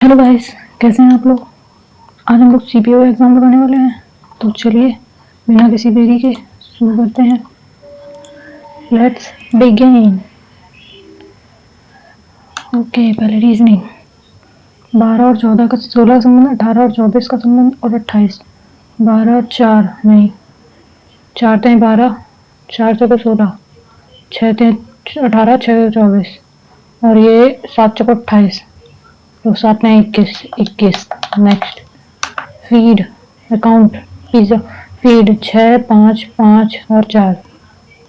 Hello guys, कैसे हैं आप लोग। आज हम लोग सीपीओ एग्जाम लगाने वाले हैं, तो चलिए बिना किसी देरी के शुरू करते हैं। Let's begin. ओके, पहले रीजनिंग। 12 और 14 का 16 का संबंध, 18 और 24 का संबंध और 28। 12 और 4 नहीं, 4 × 12, 4 × 16, 6 × 18, 6 × 24 और ये 7 × 28, तो 7 × 21, 21। Next, feed account pizza. Feed 6, 5, 5 और 4,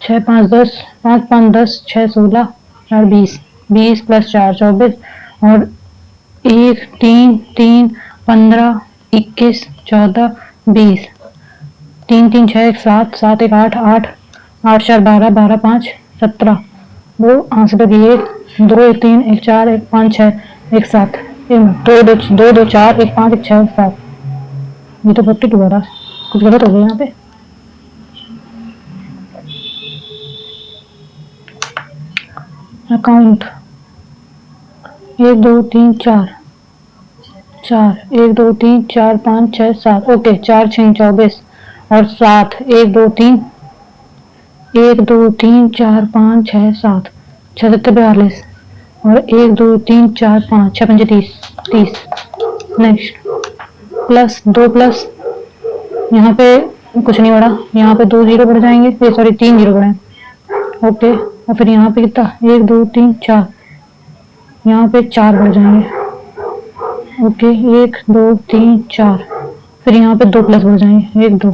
6, 5, 10, 5, 5, 10, 6, 16 और 20, 20 + 4, 24 और 1, 3, 3, 15, 21, 14, 20, 3, 3, 6, 1, 7, 7, 1, 8, 8, 8, 4, 12, 12, 5, 17। वो आंसर लगी 1, 2, 1, 3, 1, 4, 1, 5, 6, 1, 7, 2, 2, 2, 4, 1, 5, 1, 6, 7। ये तो 42 हो रहा है, कुछ गलत हो गया यहाँ पे। अकाउंट 1, 2, 3, 4, 1, 2, 3, 4, 5, 6, 7। ओके, 4, 6, 24 और 7, 1, 2, 3, 1, 2, 3, 4, 5, 6, 7, 6, 7, 42 और 1, 2, 3, 4, 5, 6, 5, 30, 30। नेक्स्ट, प्लस 2 प्लस, यहाँ पे कुछ नहीं बढ़ा, यहाँ पे 2 जीरो बढ़ जाएंगे, सॉरी 3 जीरो बढ़े। ओके, और फिर यहाँ पे कितना, 1, 2, 3, 4, यहाँ पे 4 बढ़ जाएंगे। ओके, 1, 2, 3, 4, फिर यहाँ पे 2 प्लस बढ़ जाएंगे, 1, 2।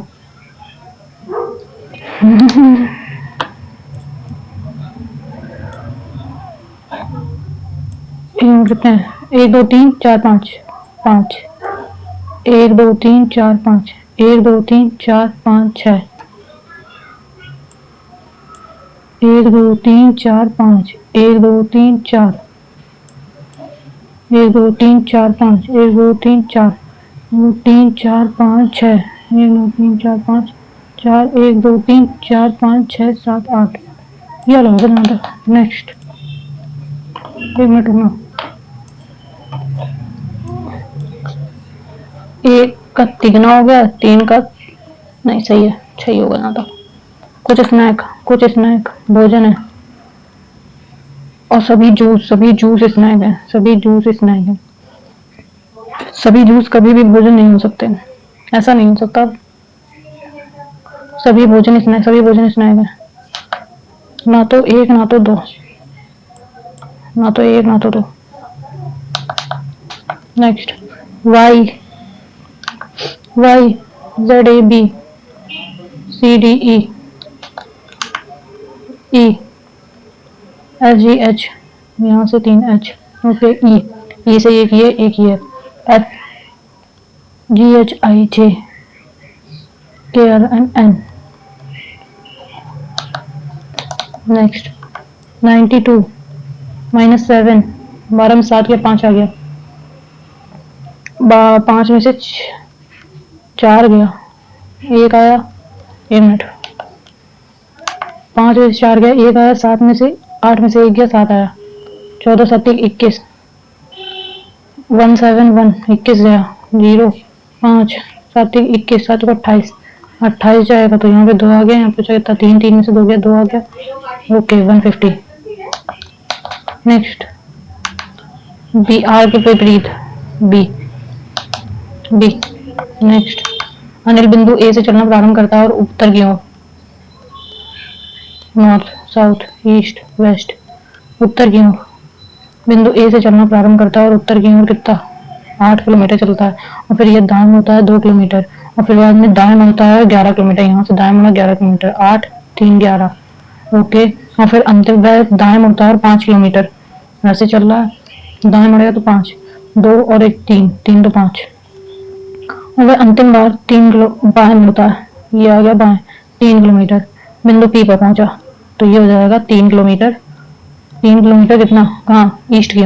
कितने हैं, 1, 2, 3, 4, 5, 5, 1, 2, 3, 4, 5, 1, 2, 3, 4, 5, 6, 1, 2, 3, 4, 5, 1, 2, 3, 4, 1, 2, 3, 4, 5, 1, 2, 3, 4, 2, 3, 4, 5, 6, 1, 2, 3, 4, 5, 4, 1, 2, 3, 4, 5, 6, 7, 8। ये अलग है नाटक। नेक्स्ट, 1 मिनट रुकना। 1 का 3 हो गया, 3 का नहीं, सही है, सही होगा ना। तो कुछ स्नैक भोजन है और सभी जूस स्नैक है, सभी जूस स्नैक है। सभी जूस कभी भी भोजन नहीं हो सकते, ऐसा नहीं हो सकता। सभी भोजन स्नैक है, ना तो 1 ना तो 2, ना तो 1 ना तो 2। Next, Y ZAB CDE E SGH, यहाँ से 3 H। ओके, ई से एक ये F GHIJ KRNN। नेक्स्ट, 92 -7, 12 में 7 गया, 5 आ गया, 5 में से 4 गया, 1 आया, 1 मिनट, 5 में से 4 गया, 1 आया, 7 में से 8 में से 1 गया, 7 आया, 14 7 21, 171, 21 गया, 0, 5 7 21, 7 को 28, 28 जाएगा तो यहाँ पे 2 आ गया, यहाँ पे कितना, 3, 3 में से 2 गया, 2 आ गया। ओके, 150। नेक्स्ट, बी, आर के विपरीत बी। नेक्स्ट, अनिल बिंदु ए से चलना प्रारंभ करता है और उत्तर की ओर, नॉर्थ साउथ ईस्ट वेस्ट, उत्तर की ओर बिंदु ए से चलना प्रारंभ करता है और उत्तर की ओर कितना, 8 किलोमीटर चलता है, और फिर ये दाएं होता है 2 किलोमीटर, और फिर बाद में दाएं होता है 11 किलोमीटर, यहाँ से दाएं मुड़ा 11 किलोमीटर, 8 3 11। ओके, और फिर अंतिम वह दाएं मुड़ता है 5 किलोमीटर, वैसे चल रहा है, दाएं मुड़ेगा तो 5, 2 और 1 3, 3 तो 5, और वह अंतिम बार 3 किलो बाएं मुड़ता है, ये आ गया बाएं 3 किलोमीटर, बिंदु पी पर पहुंचा, तो ये हो जाएगा 3 किलोमीटर। 3 किलोमीटर कितना, कहाँ, ईस्ट की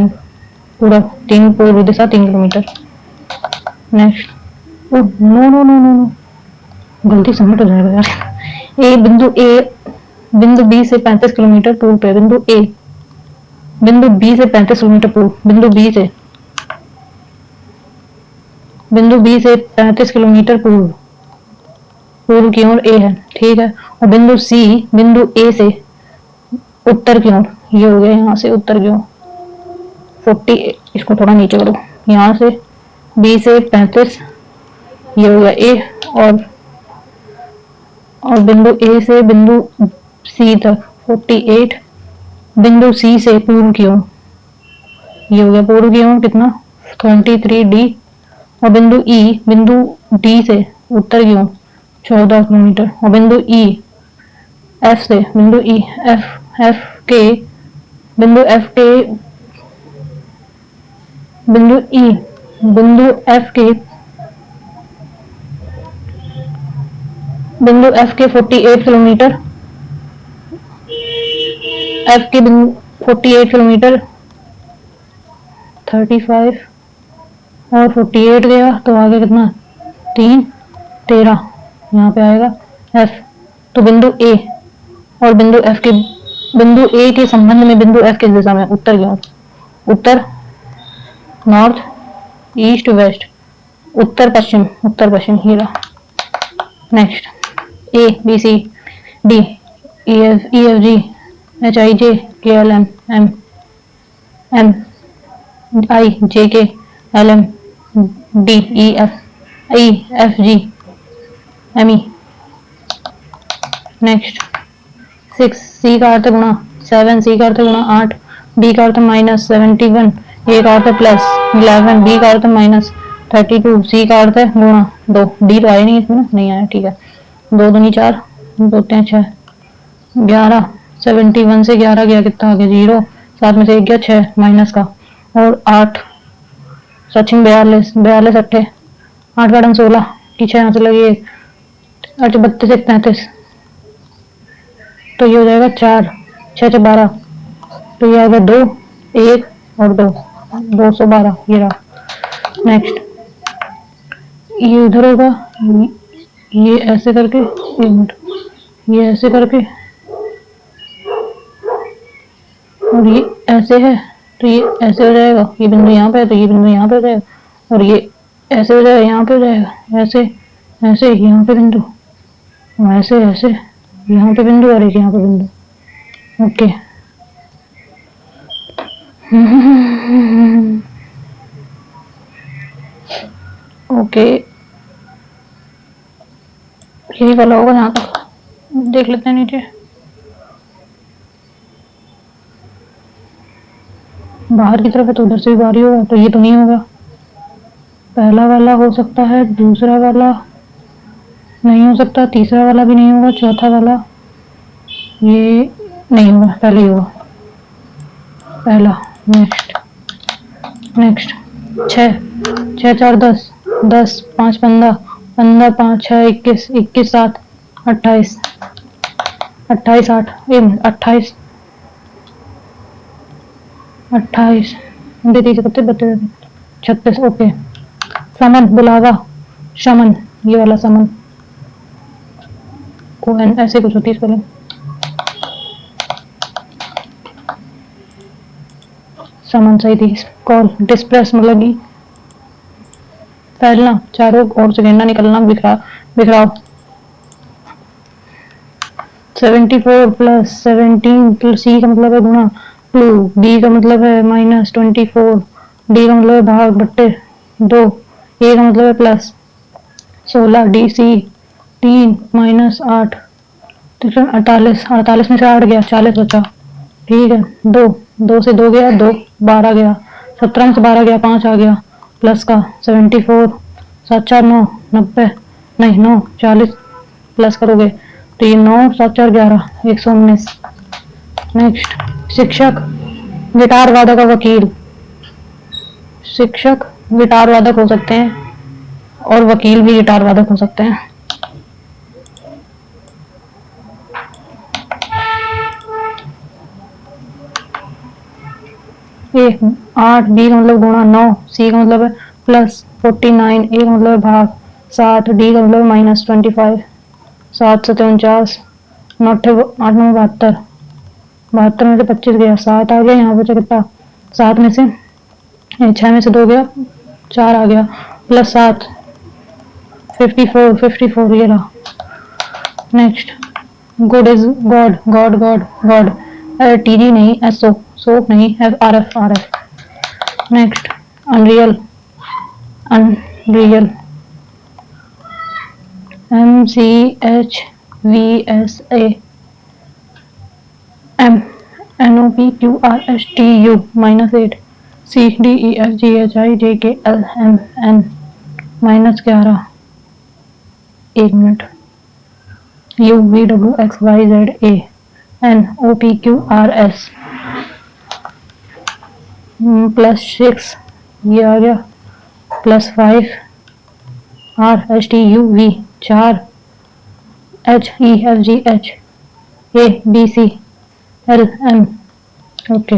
पूरा 3 पूर्व दिशा 3 किलोमीटर। Next, no no no no no, गलती सबमिट हो जाएगा यार। बिंदु बी से 35 किलोमीटर पूर्व पे, बिंदु बी से 35 किलोमीटर पूर्व, बिंदु बी से बिंदु बी से 35 किलोमीटर पूर्व की ओर ए है, ठीक है। और बिंदु सी बिंदु ए से उत्तर की ओर, ये हो गया यहाँ से उत्तर की ओर 40, इसको थोड़ा नीचे करो, यहाँ से बी से 35, ये हो गया ए, और बिंदु ए से बिंदु सी तक 48, बिंदु सी से पूर्व की ओर, ये हो गया पूर्व की ओर कितना 23 डी, और बिंदु ई बिंदु डी से उत्तर की ओर 14 किलोमीटर, और बिंदु ई एफ से बिंदु ई एफ के बिंदु एफ के बिंदु ई बिंदु एफ के बिंदु एफ के 48 किलोमीटर, एफ के बिंदु 48 किलोमीटर 35 और 48 गया तो आगे कितना 3 13, यहाँ पे आएगा एफ। तो बिंदु ए और बिंदु एफ के बिंदु ए के संबंध में बिंदु एफ किस दिशा में, उत्तर की ओर, उत्तर नॉर्थ ईस्ट वेस्ट, उत्तर पश्चिम ये रहा। Next A B C D E F G H I J K L M M I J K L M D E F G M E. Next 6 C का अर्थ गुणा 7, सी का अर्थ गुणा 8, बी का अर्थ -71, ए का अर्थ +11, बी का अर्थ -32, सी का अर्थ है गुणा 2, डी तो आया नहीं इसमें, नहीं आया, ठीक है। 2 दूनी 4, 2 3 6 11, 71 से 11 गया कितना आ गया 0, 7 में से 1 गया 6 माइनस का, और 8 सचिन 42 अट्ठे 8 का 16 की 6 यहाँ से लगी 8 32 1 35, तो ये हो जाएगा 4 6 6 12, तो ये आ गया 2 1 और 2 212, ये रहा। नेक्स्ट ये इधर होगा, ये ऐसे करके, एक मिनट, ये ऐसे करके और ये ऐसे है, तो ये ऐसे हो जाएगा, ये बिंदु यहाँ पे है तो ये बिंदु यहाँ पे हो जाएगा, और ये ऐसे हो जाएगा यहाँ पे हो जाएगा, ऐसे ऐसे यहाँ पे बिंदु, ऐसे ऐसे यहाँ पे बिंदु और एक यहाँ पे बिंदु, ओके। ओके यही वाला होगा, यहाँ तक देख लेते हैं नीचे। बाहर की तरफ है तो उधर से भी बाहर ही होगा, तो ये तो नहीं होगा, पहला वाला हो सकता है, दूसरा वाला नहीं हो सकता, तीसरा वाला भी नहीं होगा, चौथा वाला ये नहीं होगा, पहले ही होगा पहला। Next 6 6 4 10 10 5 15 15 5 6 21 21 7 28 28 8 28 28 32 36, okay. समन बुलावा, शमन, ये वाला समन को ऐसे कुछ होती है स्पेलिंग। समन सही थी। कॉल डिस्प्रेस मतलब कि फैलना, चारों ओर से घेरना, निकलना, बिखराव। 74 प्लस 17 सी का मतलब है गुणा 2, बी का मतलब है -24, डी का मतलब है भाग बट्टे 2, ए का मतलब है +16, डी सी 3 -8, 48 में से 8 गया 40 बचा, ठीक है। 2 से 2 गया 2 12 गया, 17 में से 12 गया 5 आ गया, प्लस का 74 7 4 9 90, नहीं 9 40 प्लस करोगे तो ये 9 7 4 11 119। नेक्स्ट शिक्षक, गिटार वादक और वकील। शिक्षक गिटार वादक हो सकते हैं और वकील भी गिटार वादक हो सकते हैं। एक 8, बी का मतलब गुणा 9, सी का मतलब है +49, ए का मतलब है भाग 7, डी का मतलब -25, 7 7 49, 8 9 72, 72 में से 25 गया 7 आ गया, यहाँ बचा कितना 7 में से 6 में से 2 गया 4 आ गया, प्लस 7 54 ये रहा। Next good is God God God God, TG नहीं, एसओ सोप नहीं, RF. Next unreal unreal, MCHVSA M NOPQRSTU -8 CDEFGHIJKLMN -11 1 minute UVWXYZA NOPQRS +6 ये आ गया, +5 RSTUV 4 HEFGH ABCLM ओके,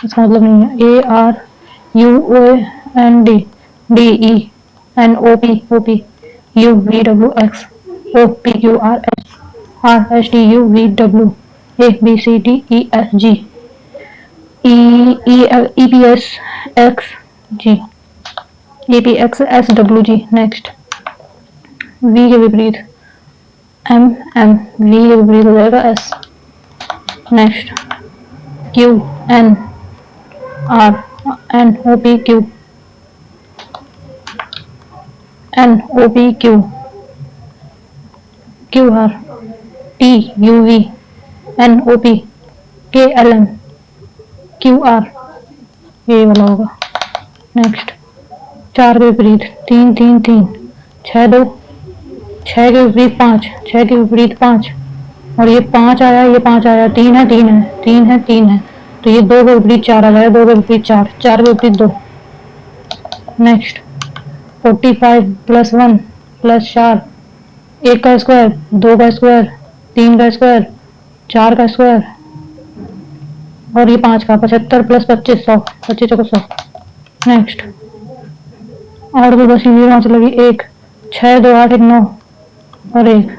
इसका मतलब नहीं है। ARUAND DENOP UVWX OPQRS RSTUVW ABCDEFG EPSXG EPXSWG। Next V के विपरीत MM, V के विपरीत हो जाएगा S। Next QN R NOPQ NOPQ QR TUV NOP KLM QR ये वाला होगा। नेक्स्ट 4 के विपरीत 3 3 3 6 2 6 के विपरीत 5 6 के विपरीत 5 और ये 5 आया, ये 5 आया, 3 है 3 है 3 है 3 है, तो ये 2 के विपरीत 4 आ जाएगा, 2 के विपरीत 4 4 के विपरीत 2। नेक्स्ट 45 +1 +4 1 का स्क्वायर 2 का स्क्वायर 3 का स्क्वायर 4 का स्क्वायर और ये 5 का 75 + 25 100 25 चौको 100। नेक्स्ट 8 को 10 की 0 से लगी 1 6 2 8 1 9 और 1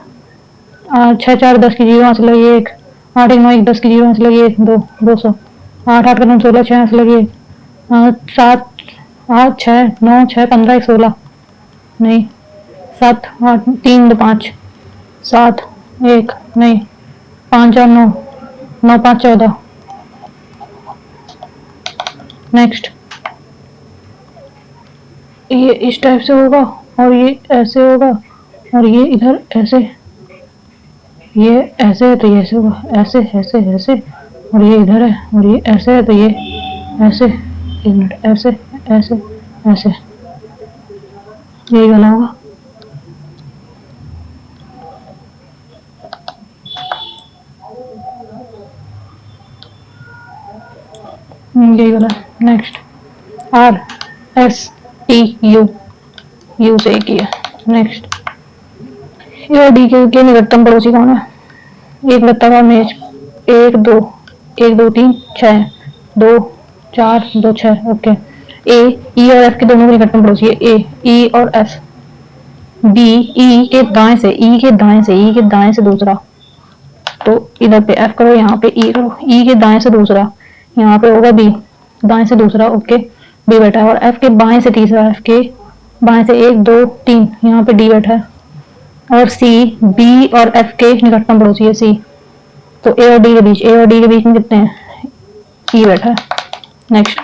6 4 10 की 0 से लगी 1 8 1 9 1 10 की 0 से लगी 1 2 200 8 8 का 9 16 6 से लगी 7 8 6 9 6 15 16 नहीं 7 8 3 2 5 7 1 नहीं 5 4 9 9 5 14। नेक्स्ट ये इस टाइप से होगा और ये ऐसे होगा और ये इधर ऐसे, ये ऐसे है तो ये ऐसे होगा, ऐसे ऐसे ऐसे और ये इधर है और ये ऐसे है तो ये ऐसे, 1 मिनट ऐसे ऐसे ऐसे, यही वाला होगा। यही वाला। नेक्स्ट RSTU यू से किया। नेक्स्ट डी के निकटतम पड़ोसी कौन है? एक वृत्ताकार मेज 1 2 1 2 3 6 2 4 2 6 ओके। ए ई और एफ के दोनों के निकटतम पड़ोसी है ए ई और एफ। बी ई के दाएं से ई के दाएं से ई के दाएं से दूसरा, तो इधर पे एफ करो, यहाँ पे ई करो, ई के दाएं से दूसरा, यहाँ पे होगा बी दाएं से दूसरा ओके बी बैठा है, और एफ के बाएं से तीसरा, एफ के बाएं से 1 2 3 यहाँ पे डी बैठा है, और सी बी और एफ के निकटतम पड़ोसी है सी, तो ए और डी के बीच, ए और डी के बीच में कितने हैं? ई बैठा है। नेक्स्ट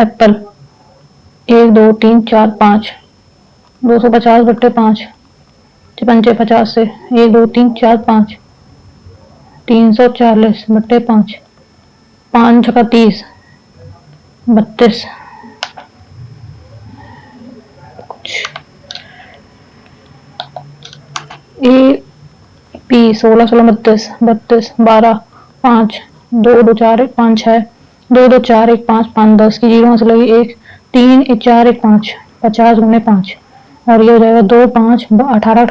एप्पल 1 2 3 4 5 250/5 55 50 से 1 2 3 4 5 340/5 5 का 30 32 ए पी 16 16 32 32 12 5 2 2 4 1 5 6 2 2 4 1 5 5 10 की 0 से लगी 1 3 1 4 1 5 50 × 5 और ये हो जाएगा 2 5 18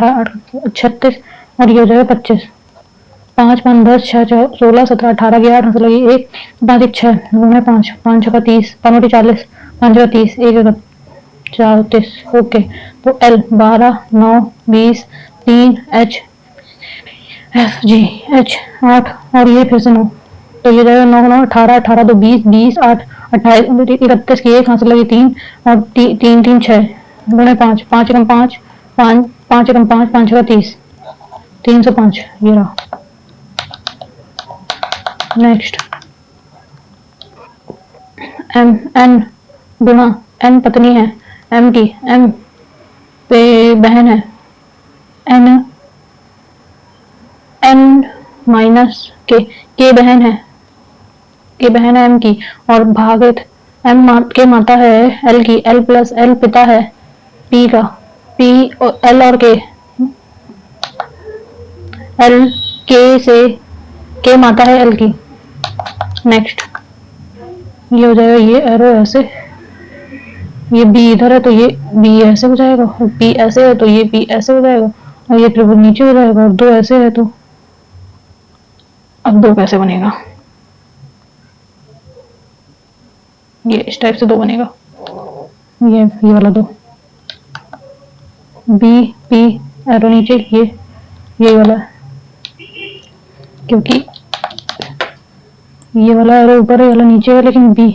36 और ये हो जाएगा 25 5 5 10 6 16 17 18 की 8 से लगी 1 5 1 6 × 5 5 का 30 5 40 5 का 30 1 34 ओके। तो L 12 9 20 3 H F G H 8 और ये फिर से 9, तो ये जाएगा 9 9 18 18 तो 20 20 8 28 31 की 1 हाथ से लगी 3 और 3 3 6 गुणे 5 5 एकम 5 5 5 एकम 5 5 छः 30 305 ये रहा। नेक्स्ट एम एन गुणा एन पत्नी है एम की एम पे बहन है एन एन माइनस के बहन है एम की और भागित एम के माता है एल की एल प्लस एल पिता है पी का पी और एल और के एल के से के माता है एल की। नेक्स्ट ये हो जाएगा ये एरो ऐसे, ये बी इधर है तो ये बी ऐसे हो जाएगा और पी ऐसे है तो ये पी ऐसे हो जाएगा और ये त्रिभुज नीचे हो जाएगा और दो ऐसे है तो अब दो कैसे बनेगा, ये इस टाइप से दो बनेगा, ये वाला दो बी पी एरो नीचे ये वाला क्योंकि ये वाला एरो ऊपर है वाला नीचे है लेकिन बी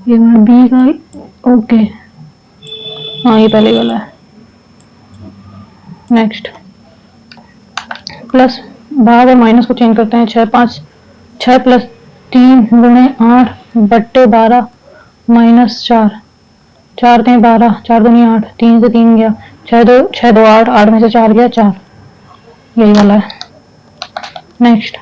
ये बी का ओके हाँ ये पहले वाला है। नेक्स्ट प्लस भाग और माइनस को चेंज करते हैं 6 प्लस 3 गुणे 8 बट्टे 12 माइनस 4 4 3 12 4 दूनी 8 3 से 3 गया 6 2 8 8 में से 4 गया 4 यही वाला है। नेक्स्ट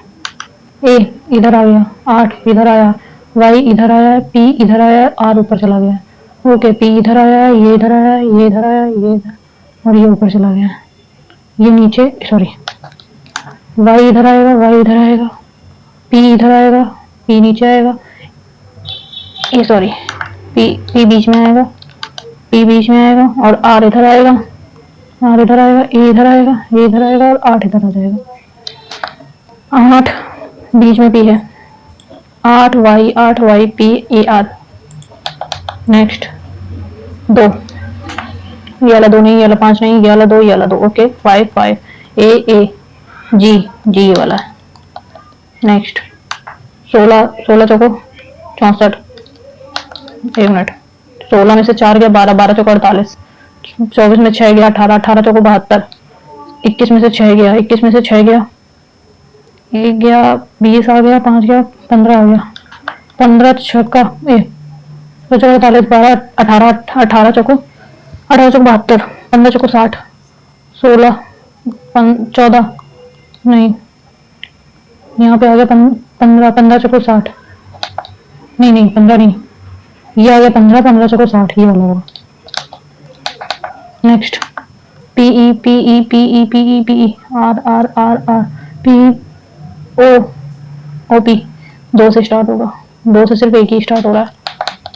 ए इधर आ गया 8 इधर आया y इधर आया p इधर आया r ऊपर चला गया ओके p इधर आया ये इधर आया ये इधर आया ये इधर और ये ऊपर चला गया ये नीचे सॉरी y इधर आएगा y इधर आएगा p इधर आएगा p नीचे आएगा ये सॉरी p बीच में आएगा p बीच में आएगा और r इधर आएगा r इधर आएगा a इधर आएगा ये इधर आएगा और 8 इधर आ जाएगा 8 बीच में p है 8 y p a r। Next 2 ये वाला 2 नहीं ये वाला 5 नहीं ये वाला 2 ये वाला 2 ओके 5 a g ये वाला है। नेक्स्ट 16 चौको 64 एक मिनट 16 में से 4 गया 12 12 चौको 48 24 में 6 गया 18 18 चौको 72 21 में से 6 गया 21 में से 6 गया 1 गया 20 आ गया 5 गया 15 आ गया 15 छक्का 48 12 18 18 चौको 72 15 चौको 60 16 14 नहीं यहाँ पे आ गया 15 चौको 60 नहीं 15 नहीं ये आ गया 15 चौको 60 ये वाला होगा। Next P R P O P 2 से स्टार्ट होगा 2 से सिर्फ एक ही स्टार्ट हो रहा है।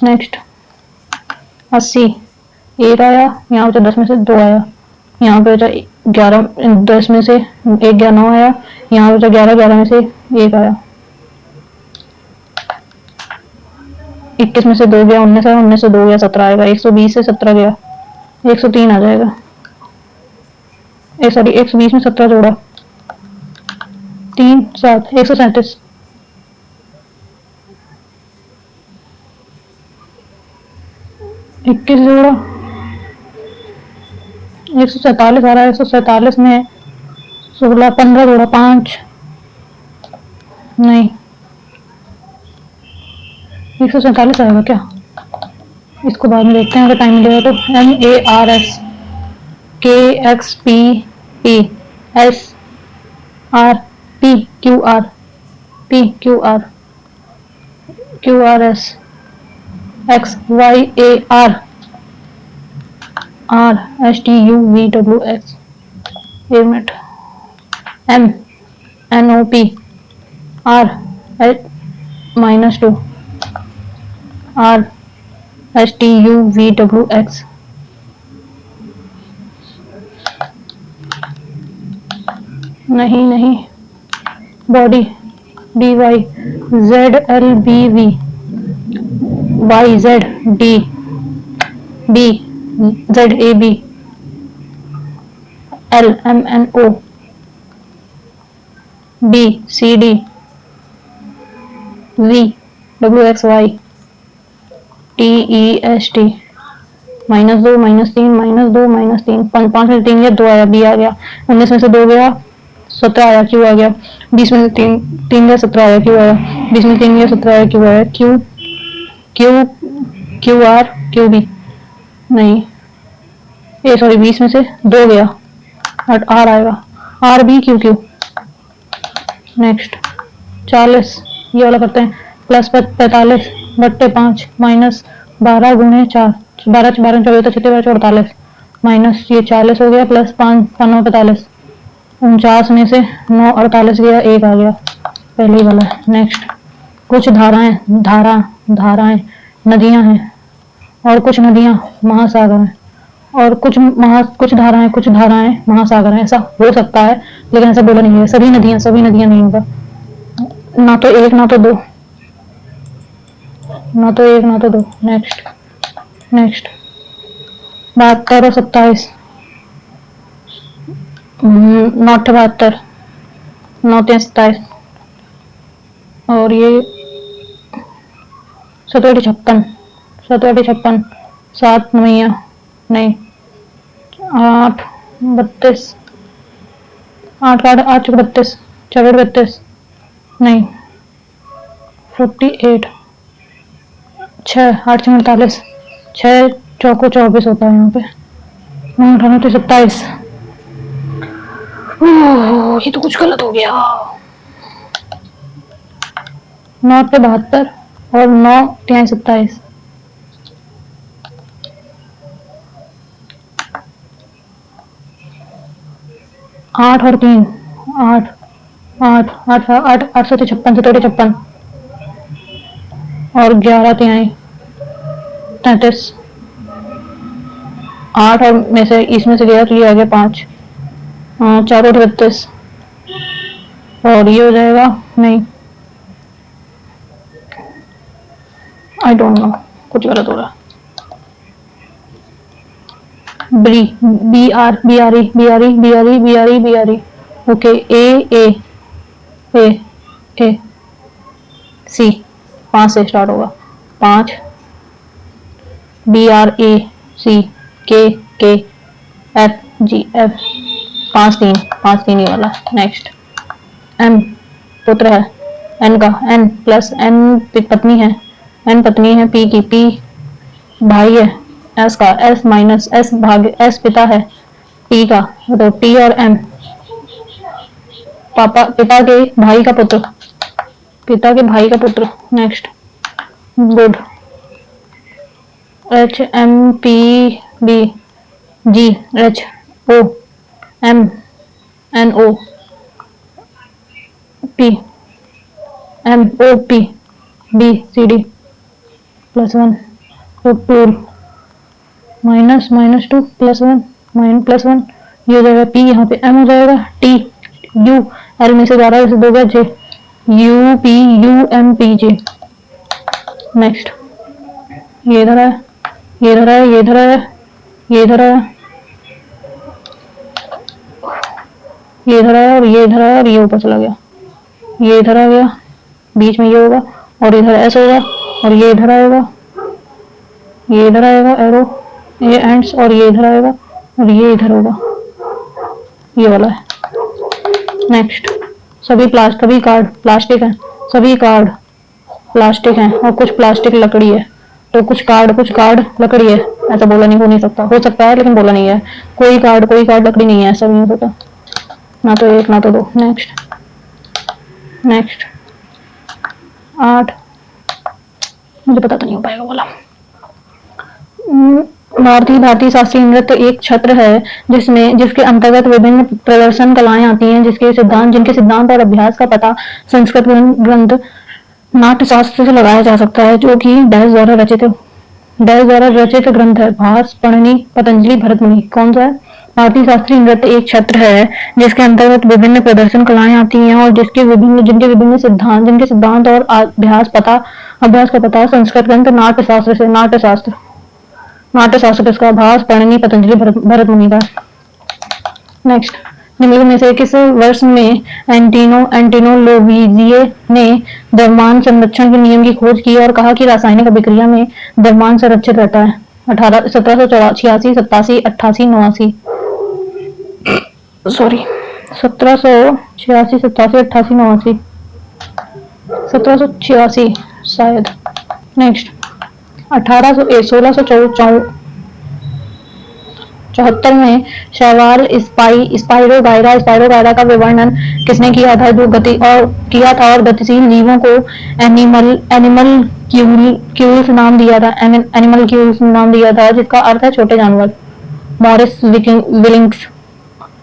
नेक्स्ट 80 1 आया यहाँ पे 10 में से 2 आया यहाँ पे 11 10 में से 1 गया 9 आया यहाँ पे 11 में से 1 आया 21 में से 2 गया 19 आया 19 से 2 गया 17 आएगा 120 से 17 गया 103 आ जाएगा सॉरी 120 में 17 जोड़ा 3 7 137 21 जोड़ा 147 आ रहा है 147 में 16 15 जोड़ा 5 नहीं 147 आएगा क्या इसको बाद में देखते हैं अगर टाइम मिलेगा तो MARS KXP SR PQR QRS XYAR RSTUVWX एक मिनट MNOP R -2 RSTUVWX नहीं body DY ZLBV YZD B ZAB LMNO BCD VWXY TEST, -2 -3 -2 -3, 5 में से 3 गया, 2 आया, बी आ गया। 19 में से 2 गया, 17 आया, क्यू आ गया। 20 में से 3 गया, 17 आया, क्यू आया। 20 में 3 गया, 17 आया, क्यू आया। Q Q Q R Q B नहीं, ये सॉरी 20 में से 2 गया, आर आएगा, R B Q Q. Next 40, ये वाला करते हैं, +45 बट्टे 5 -12 गुणे 4, 12 12 24 46 48, माइनस ये 40 हो गया, +5 9 45, 49 में से 9 48 गया, 1 आ गया, पहले ही वाला। नेक्स्ट कुछ धाराएं नदियां हैं और कुछ नदियां महासागर हैं, और कुछ धाराएं महासागर हैं। ऐसा हो सकता है लेकिन ऐसा बोला नहीं है, सभी नदियां नहीं होगा, ना तो एक ना तो दो, ना तो एक ना तो दो। नेक्स्ट 72 और 27, 9 72, 9 27, और ये 7 56, 7 नवैया नहीं, 8 32, 8 8 8 32, 4 32 नहीं, 48, 6 8 48, 6 चौको 24 होता है यहाँ पे, 9 18 27। ये तो कुछ गलत हो गया। 9 पे 72 और 9 3 27, 8 और 3 8 8 8 8 8 7 56 7 56, और 11 3 33, 8 और में से इसमें से गया तो ये आ गया 5, 4 32, और ये हो जाएगा नहीं, आई डोंट नो, कुछ गलत हो रहा। B R E okay. A C 5 से स्टार्ट होगा, 5 BRAC के FG 5 3 ही वाला। नेक्स्ट M पुत्र है, N का N प्लस N पत्नी है, N पत्नी है, P की P भाई है, S का S माइनस S भाग S पिता है, T का तो T और M पिता के भाई का पुत्र, नेक्स्ट गुड, HMPB GHOMNOPBCD +1 तो 2 -2 +1 +1, ये हो जाएगा P, यहाँ पे M हो जाएगा, T U L में से 12 से 2 गया, J UPUMPJ। नेक्स्ट ये इधर है, ये इधर है, ये इधर है, ये इधर है, ये इधर है, और ये इधर है, और ये ऊपर चला गया, ये इधर आ गया, बीच में ये होगा, और इधर S होगा, और ये इधर आएगा, ये इधर आएगा एरो, ये एंड्स, और ये इधर आएगा, और ये इधर होगा, ये वाला है। नेक्स्ट सभी कार्ड प्लास्टिक हैं, सभी कार्ड प्लास्टिक हैं, और कुछ प्लास्टिक लकड़ी है, तो कुछ कार्ड लकड़ी है, ऐसा बोला नहीं, हो सकता है लेकिन बोला नहीं है, कोई कार्ड लकड़ी नहीं है, ऐसा नहीं हो सकता, ना तो एक ना तो दो। नेक्स्ट 8, मुझे पता तो नहीं हो पाएगा बोला। भारतीय शास्त्रीय नृत्य एक क्षेत्र है जिसके अंतर्गत विभिन्न प्रदर्शन कलाएं आती हैं, जिनके सिद्धांत और अभ्यास का पता संस्कृत ग्रंथ नाट्यशास्त्र से लगाया जा सकता है, जो कि डैश द्वारा रचित ग्रंथ है, भास पढ़नी पतंजलि भरत मुनि। कौन सा है? भारतीय शास्त्रीय नृत्य एक क्षेत्र है जिसके अंतर्गत विभिन्न प्रदर्शन कलाएं आती हैं, और जिनके विभिन्न सिद्धांत और अभ्यास का पता संस्कृत ग्रंथ नाट्यशास्त्र किसका? भास पढ़नी पतंजलि भरत मुनि का। नेक्स्ट निम्नलिखित में से किस वर्ष में एंटिनो लोवीजिए ने द्रव्यमान संरक्षण के नियम की खोज की और कहा कि रासायनिक अभिक्रिया में द्रव्यमान संरक्षित रहता है? 1786, 87, 88, 89। सॉरी, 1786, 87, 88, 89। 1786 शायद। नेक्स्ट, 1674 में शैवाल स्पाइरोगाइरा का विवर्णन किसने किया था और गतिशील जीवों को एनिमलक्यूल्स नाम दिया था? जिसका अर्थ है छोटे जानवर। Morris Willings,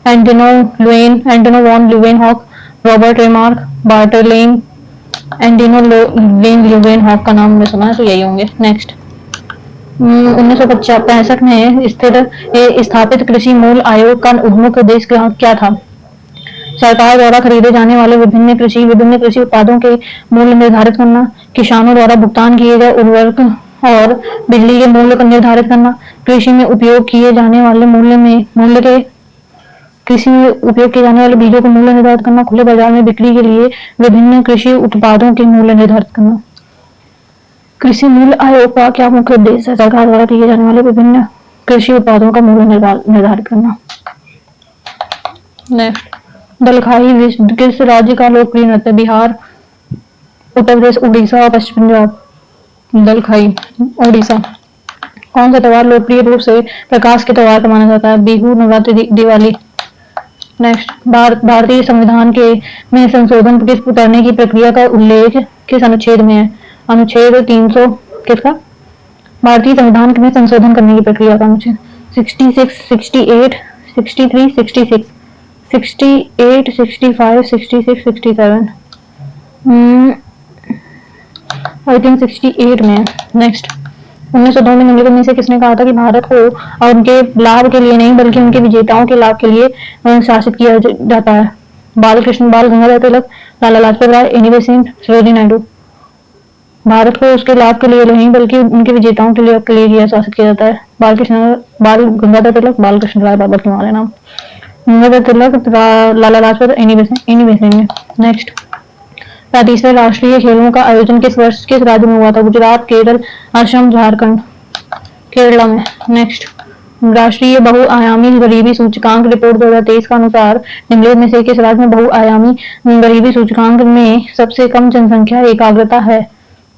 Antonie van Leeuwenhoek, Robert Remak, बार्टलेन। एंटिनो वेन ल्यूवेनहॉक का नाम मैं सुना है, तो यही होंगे। नेक्स्ट, 1965 में स्थापित कृषि मूल्य आयोग का उन्मुख उद्देश्य क्या था? सरकार द्वारा खरीदे जाने वाले विभिन्न कृषि उत्पादों के मूल्य निर्धारित करना, किसानों द्वारा भुगतान किए गए उर्वरक और बिजली के मूल्य को निर्धारित करना, कृषि में उपयोग किए जाने वाले बीजों को मूल्य निर्धारित करना, खुले बाजार में बिक्री के लिए विभिन्न कृषि उत्पादों के मूल्य निर्धारित करना। कृषि मूल्य आयोग का क्या मुख्य उद्देश्य है? सरकार द्वारा किए जाने वाले विभिन्न कृषि उत्पादों का मूल्य निर्धारित करना। नेक्स्ट, दलखाई किस राज्य का लोकप्रिय नृत्य? बिहार, उत्तर प्रदेश, उड़ीसा और पश्चिम पंजाब। दलखाई उड़ीसा। कौन सा त्योहार लोकप्रिय रूप से प्रकाश के त्योहार का माना जाता है? बिहू, नवरात्रि, दिवाली। नेक्स्ट, भारतीय संविधान में संशोधन करने की प्रक्रिया का उल्लेख किस अनुच्छेद में है? अनुच्छेद 300 किसका? भारतीय संविधान में संशोधन करने की प्रक्रिया का अनुच्छेद 66, 68, 63, 66, 68, 65, 66, 67। आई थिंक 68 में है। नेक्स्ट, 1902 में निम्नलिखित में से किसने कहा था कि भारत को उनके लाभ के लिए नहीं बल्कि उनके विजेताओं के लाभ के लिए शासित किया जाता है? बाल गंगाधर तिलक, लाला लाजपत राय, एनी बेसेंट, सरोजिनी नायडू। भारत को उसके लाभ के लिए नहीं बल्कि उनके विजेताओं के लिए शासित किया जाता है? बाल गंगाधर तिलक, बालकृष्ण राय, बाबा के हमारे नाम। Gangadhar Tilak, Lala Lajpat, Annie Besant. Next, 35वें राष्ट्रीय खेलों का आयोजन किस राज्य में हुआ था? गुजरात, केरल, असम, झारखंड। केरला में। नेक्स्ट, राष्ट्रीय बहुआयामी गरीबी सूचकांक रिपोर्ट 2023 का अनुसार निम्नलिखित में से किस राज्य में बहुआयामी गरीबी सूचकांक में सबसे कम जनसंख्या एकाग्रता है?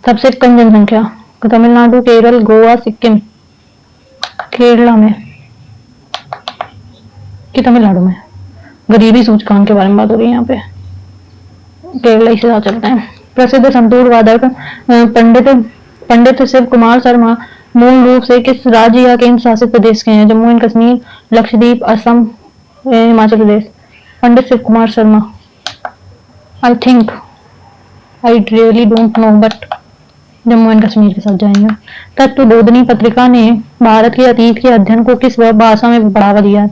सबसे कम जनसंख्या? तमिलनाडु, केरल, गोवा, सिक्किम। केरला में कि तमिलनाडु में? गरीबी सूचकांक के बारे में बात हो रही है यहाँ पे। केरला से साथ चलते हैं। प्रसिद्ध संतूर वादक पंडित शिव कुमार शर्मा मूल रूप से किस राज्य या केंद्र शासित प्रदेश के हैं? Jammu and Kashmir, Lakshadweep, Assam, Himachal Pradesh. Pandit Shiv Kumar Sharma. I think, I really don't know, but Jammu and Kashmir के साथ जाएंगे। तत्वबोधिनी पत्रिका ने भारत के अतीत के अध्ययन को किस भाषा में बढ़ावा दिया है?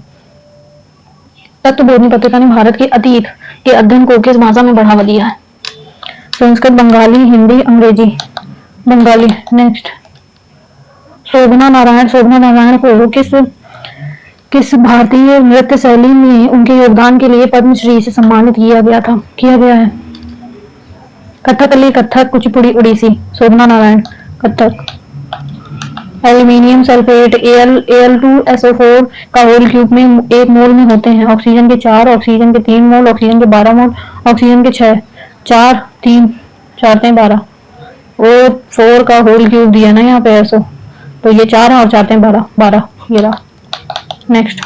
तत्वबोधिनी पत्रिका ने भारत के अतीत के अध्ययन को किस भाषा में बढ़ावा दिया है? संस्कृत, बंगाली, हिंदी, अंग्रेजी। बंगाली। नेक्स्ट, शोभना नारायण को किस भारतीय नृत्य शैली में उनके योगदान के लिए पद्मश्री से सम्मानित किया गया है? Kathakali, Kathak, Kuchipudi, Odissi. Shobhana Narayan, Kathak. Aluminium sulphate Al2SO4 का होल क्यूब में 1 मोल में होते हैं? ऑक्सीजन के 4, ऑक्सीजन के 3 मोल, ऑक्सीजन के 12 मोल, ऑक्सीजन के 6। 4, 3, 4 12। O4 का होल क्यूब दिया ना यहाँ पे SO, तो ये 4 है और 4 12। ये रहा। Next,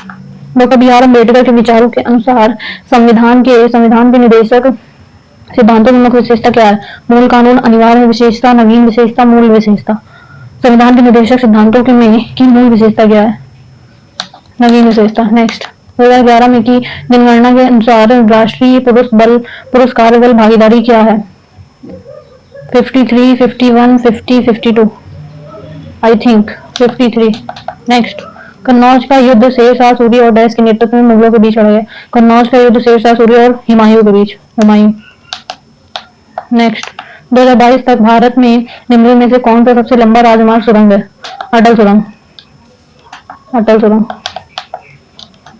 doctor B R Ambedkar के विचारों के अनुसार संविधान के निदेशक सिद्धांतों की मुख्य विशेषता क्या है? मूल कानून, अनिवार्य विशेषता, नवीन विशेषता, मूल विशेषता। संविधान के निर्देशक सिद्धांतों की मूल विशेषता क्या है? नवीन विशेषता। नेक्स्ट, 2011 में की जनगणना के अनुसार राष्ट्रीय पुरुष कार्यबल भागीदारी क्या है? 53, 51, 50, 52। I think 53। नेक्स्ट, कन्नौज का युद्ध शेरशाह सूरी और डैश के नेतृत्व में मुगलों के बीच लड़ा गया? कन्नौज का युद्ध शेरशाह सूरी और हुमायूं के बीच। हुमायूं। नेक्स्ट, 2022 तक भारत में निम्नलिखित में से कौन सा सबसे लंबा राजमार्ग सुरंग है? अटल सुरंग।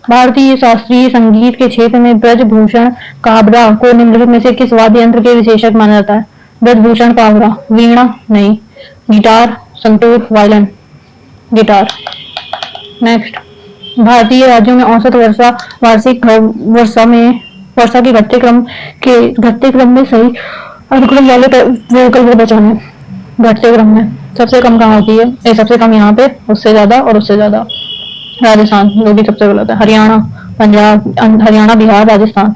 भारतीय शास्त्रीय संगीत के क्षेत्र में ब्रजभूषण काबरा को निम्नलिखित में से किस वाद्य यंत्र के विशेषज्ञ माना जाता है? ब्रजभूषण काबरा, वीणा नहीं, guitar, santoor, violin, guitar. Next, भारतीय राज्यों में औसत वर्षा वार्षिक वर्षा के घटते क्रम में सही अनुक्रम वाले वोकल को बचाने। घटते क्रम में सबसे कम कहाँ होती है? सबसे कम यहाँ पे, उससे ज्यादा और उससे ज्यादा राजस्थान, जो भी सबसे गलत है। हरियाणा, पंजाब, हरियाणा, बिहार, राजस्थान,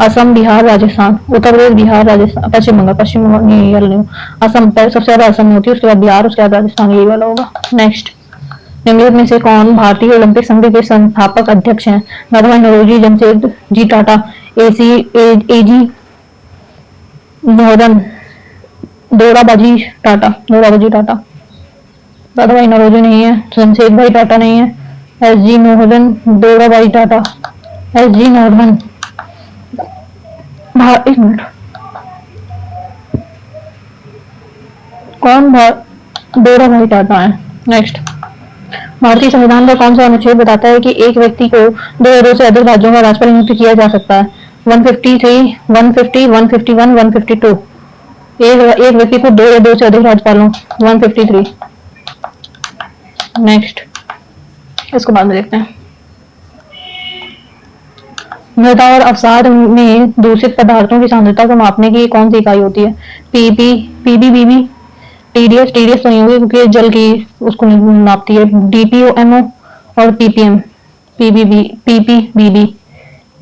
असम, बिहार, राजस्थान, उत्तर प्रदेश, बिहार, राजस्थान, पश्चिम बंगाल नहीं, असम सबसे ज्यादा असम में होती है, उसके बाद बिहार, उसके बाद राजस्थान, यही वाला होगा। नेक्स्ट, निम्नलिखित में से कौन भारतीय ओलंपिक संघ के संस्थापक अध्यक्ष हैं? दादाभाई नौरोजी, जमशेद जी टाटा, एजी मोहन, दोराबाजी टाटा। दादाभाई नौरोजी नहीं है, जमशेद भाई टाटा नहीं है, एसजी मोहन, दोराबाई टाटा, एसजी मोहन। एक मिनट, कौन दोराबाई टाटा है। नेक्स्ट, भारतीय संविधान का कौन सा अनुच्छेद बताता है कि एक व्यक्ति को दो या दो से अधिक राज्यों का राज्यपाल नियुक्त किया जा सकता है? 153, 150, 151, 152। एक व्यक्ति को दो या दो से अधिक राज्यपालों, 153। नेक्स्ट, इसको बाद में देखते हैं। मृदा और अवसाद में दूषित पदार्थों की सांद्रता को मापने की कौन सी इकाई होती है? पीबीबीबी, टीडीएस तो नहीं होगी क्योंकि जल की उसको नापती है। डीपीओएमओ और पीपीएम, पीपीबीबी,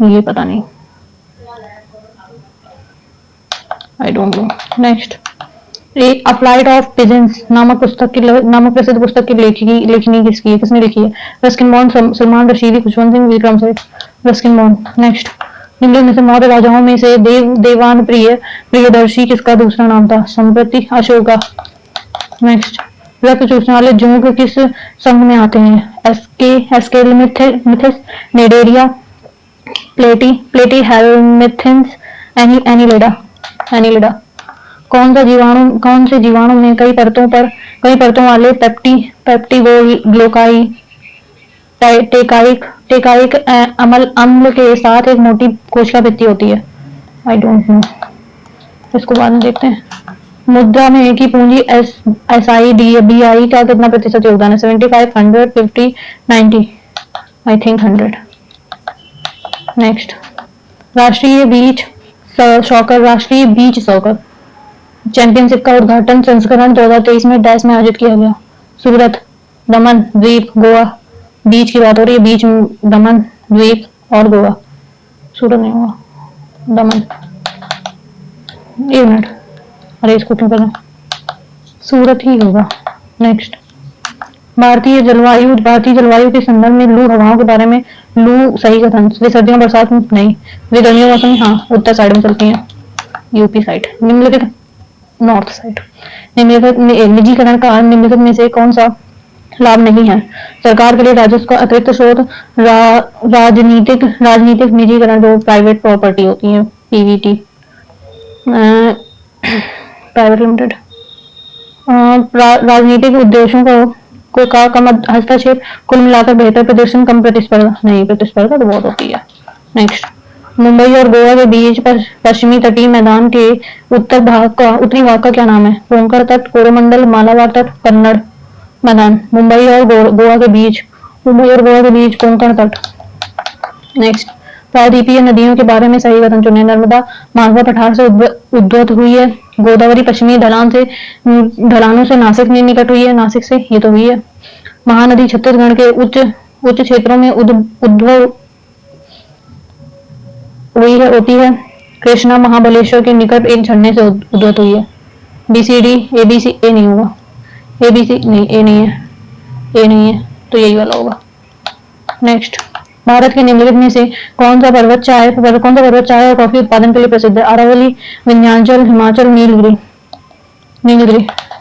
ये पता नहीं, आई डोंट नो। नेक्स्ट, एक अप्लाइड ऑफ पिजेंस नामक प्रसिद्ध पुस्तक की लेखनी किसने लिखी है? Ruskin bond, Salman Rashidi, Khushwant Singh, Vikram Seth, Ruskin bond. Next, निम्नलिखित में से मौर्य राजाओं में से देवान प्रियदर्शी किसका दूसरा नाम था? संप्रति अशोका। नेक्स्ट, रक्त चूसने वाले जोंक किस संघ में आते हैं? एस्केलमिथिस, नेडेरिया, प्लेटीहेल्मिथिन्स, एनिलिडा। कौन से जीवाणु में कई परतों वाले पेप्टिगोग्लोकाई टेकाइक अम्ल के साथ एक मोटी कोशिका भित्ति होती है? आई डोंट नो, इसको बाद में देखते हैं। मुद्रा में एक ही पूंजी SIBI का कितना प्रतिशत योगदान है? 75, 100, 50, 90, आई थिंक 100। नेक्स्ट, राष्ट्रीय बीच सॉकर चैंपियनशिप का उद्घाटन संस्करण 2023 में डैश में आयोजित किया गया? सूरत, दमन, द्वीप, गोवा। बीच की बात हो रही है, बीच, दमन, द्वीप और गोवा। सूरत नहीं हुआ, दमन। एक मिनट, अरे इसको क्यों करना, सूरत ही होगा। नेक्स्ट, भारतीय जलवायु के संदर्भ में लू हवाओं के बारे में लू सही कथन। वे सर्दियों बरसात में नहीं, वे गर्मियों मौसम में हाँ उत्तर साइड में चलती हैं, यूपी साइड, निम्नलिखित नॉर्थ साइड। निजीकरण का निम्नलिखित में से कौन सा लाभ नहीं है? सरकार के लिए राजस्व का अतिरिक्त स्रोत, राजनीतिक निजीकरण जो प्राइवेट प्रॉपर्टी होती है, पीवीटी, प्राइवेट लिमिटेड, राजनीतिक उद्देश्यों का कम हस्तक्षेप, कुल मिलाकर बेहतर प्रदर्शन, कम प्रतिस्पर्धा नहीं, प्रतिस्पर्धा तो बहुत होती है। नेक्स्ट, मुंबई और गोवा के बीच पश्चिमी तटीय मैदान के उत्तरी भाग का क्या नाम है? कोंकण तट, कोरोमंडल, मालाबार तट, कन्नड़ मैदान। मुंबई और गोवा के बीच कोंकण तट। नेक्स्ट, प्रायद्वीपीय नदियों के बारे में सही कथन चुनें। नर्मदा मालवा पठार से उद्भूत हुई है। गोदावरी पश्चिमी ढलानों से नासिक में निकट हुई है, नासिक से, ये तो हुई है। महानदी छत्तीसगढ़ के उच्च क्षेत्रों में उद्भव हुई है, होती है। कृष्णा महाबलेश्वर के निकट एक झरने से उद्भूत हुई है। BCD, ABC, ए नहीं होगा, ABC नहीं, ए नहीं है, तो यही वाला होगा। नेक्स्ट, भारत के निम्नलिखित में से कौन सा पर्वत चाय और कॉफी उत्पादन के लिए प्रसिद्ध है? अरावली, विंध्याचल, हिमाचल, नीलगिरी।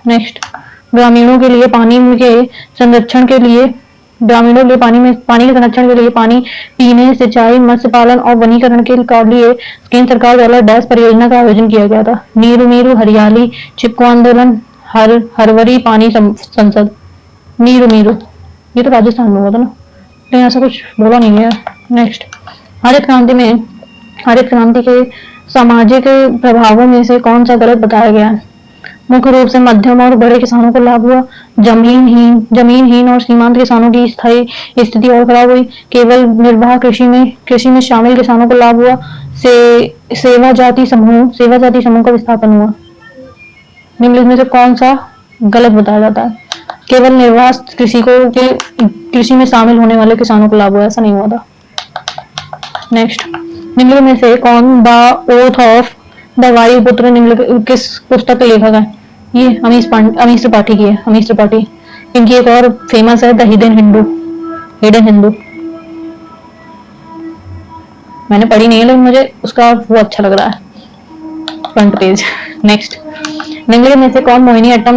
नेक्स्ट, ग्रामीणों के लिए पानी के संरक्षण के लिए पानी पीने, सिंचाई, मत्स्य पालन और वनीकरण के लिए केंद्र सरकार द्वारा डैश परियोजना का आयोजन किया गया था? नीरू, हरियाली, चिपको आंदोलन, हरवरी पानी संसद। नीरू, ये तो राजस्थान में हुआ था ना, लेकिन ऐसा कुछ बोला नहीं है। नेक्स्ट, हरित क्रांति में हरित क्रांति के सामाजिक प्रभावों में से कौन सा गलत बताया गया है? मुख्य रूप से मध्यम और बड़े किसानों को लाभ हुआ। जमीनहीन और सीमांत किसानों की स्थायी स्थिति और खराब हुई। केवल निर्वाह कृषि में शामिल किसानों को लाभ हुआ। सेवा जाति समूह का विस्थापन हुआ। निम्नलिखित में से कौन सा गलत बताया जाता है? केवल निर्वाह कृषि में शामिल होने वाले किसानों को लाभ हुआ, ऐसा नहीं हुआ था। नेक्स्ट, निम्नलिखित में से कौन द ओथ ऑफ द वायुपुत्र किस पुस्तक के लेखक है? ये अमीश त्रिपाठी की है। अमीश त्रिपाठी। इनकी एक और फेमस है, द हिडन हिंदू। मैंने पढ़ी नहीं है लेकिन मुझे उसका वो अच्छा लग रहा है, फ्रंट पेज। नेक्स्ट, निम्नलिखित में से कौन मोहिनी अट्टम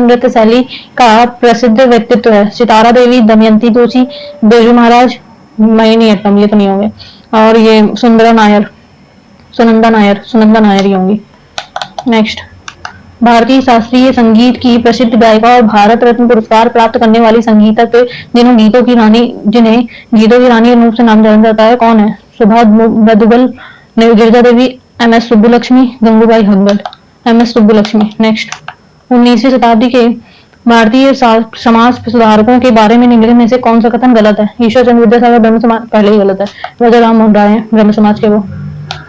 नृत्य शैली का प्रसिद्ध व्यक्तित्व है? सितारा देवी, दमयंती जोशी, बिरजू महाराज, मोहिनी अट्टम, ये तो नहीं होंगे। और ये सुनंदा नायर ही होंगी। नेक्स्ट, भारतीय शास्त्रीय संगीत की प्रसिद्ध गायिका और भारत रत्न पुरस्कार प्राप्त करने वाली संगीतक जिन्हें गीतों की रानी के रूप से नाम जाना जाता है, कौन है? Sudha Mudgal, Girija Devi, M S. Subbulakshmi, Gangubai Hangal. M S. Subbulakshmi. Next, 19वीं शताब्दी के भारतीय समाज सुधारकों के बारे में निम्नलिखित में से कौन सा कथन गलत है? ईश्वर चंद्र विद्यासागर ब्रह्म समाज, पहले ही गलत है। राजा राम मोहन राय ब्रह्म समाज के वो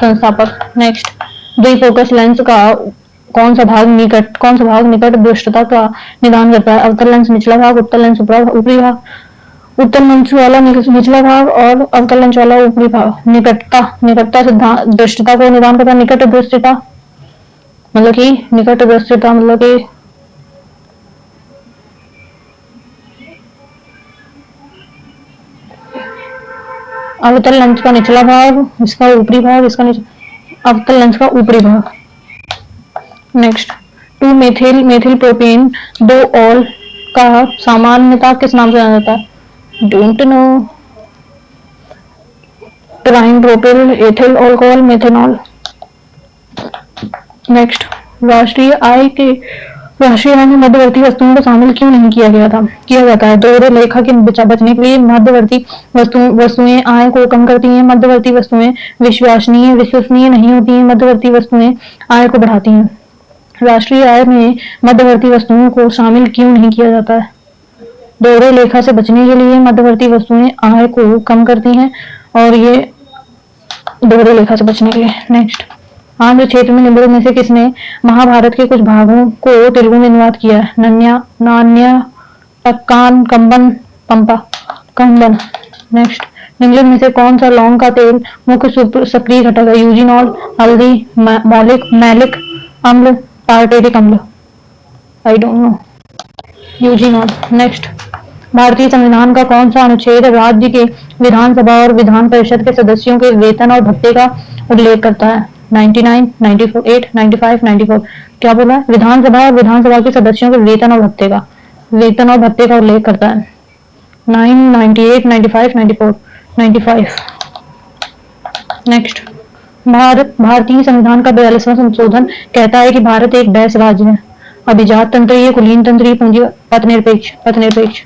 संस्थापक। नेक्स्ट, द्विफोकस लेंस का कौन सा भाग निकट दृष्टता का निदान करता है? अवतल लेंस निचला भाग, उत्तल लेंस ऊपरी भाग। उत्तल लेंस वाला निचला भाग और अवतल लेंस वाला ऊपरी भाग। निकटता सिद्धांत दृष्टता को निदान करता है। निकट दृष्टता मतलब कि अवतल लेंस का निचला भाग, इसका ऊपरी भाग, अवतल लेंस का ऊपरी भाग। नेक्स्ट, 2 मेथिल प्रोपेन 2 ऑल का सामान्यता किस नाम से जाना जाता है? Don't know. ट्राइन propyl, ethyl alcohol, methanol. Next, राष्ट्रीय आय में मध्यवर्ती वस्तुओं को शामिल क्यों नहीं किया जाता है? दोहरे लेखा के बचने के लिए। मध्यवर्ती वस्तुएं आय को कम करती हैं। मध्यवर्ती वस्तुएं विश्वसनीय नहीं होती हैं। मध्यवर्ती वस्तुएं आय को बढ़ाती हैं। राष्ट्रीय आय में मध्यवर्ती वस्तुओं को शामिल क्यों नहीं किया जाता है? दोहरे लेखा से बचने के लिए। मध्यवर्ती वस्तुएं आय को कम करती हैं और ये दोहरे लेखा से बचने के लिए। नेक्स्ट, आंध्र क्षेत्र में निम्नलिखित में से किसने महाभारत के कुछ भागों को तेलुगु में अनुवाद किया है? नान्या, टक्कान, कंबन। नेक्स्ट, निम्नलिखित में से कौन सा लौंग का तेल मुख्य सक्रिय घटक है? यूजिनॉल, हल्दी, मैलिक अम्ल, टार्टेरिक अम्ल। I don't know. Eugenol. Next, भारतीय संविधान का कौन सा अनुच्छेद राज्य के विधानसभा और विधान परिषद के सदस्यों के वेतन और भत्ते का उल्लेख करता है? 99, 98, 95, 94। क्या बोला है? विधानसभा और विधानसभा के सदस्यों के वेतन और भत्ते का उल्लेख करता है। 9, 98, 95, 94, 95। नेक्स्ट, भारतीय संविधान का 42वां संशोधन कहता है कि भारत एक डैश राज्य है। अभिजात तंत्रीय, कुलीन तंत्रीय, पूंजी पथनिरपेक्ष।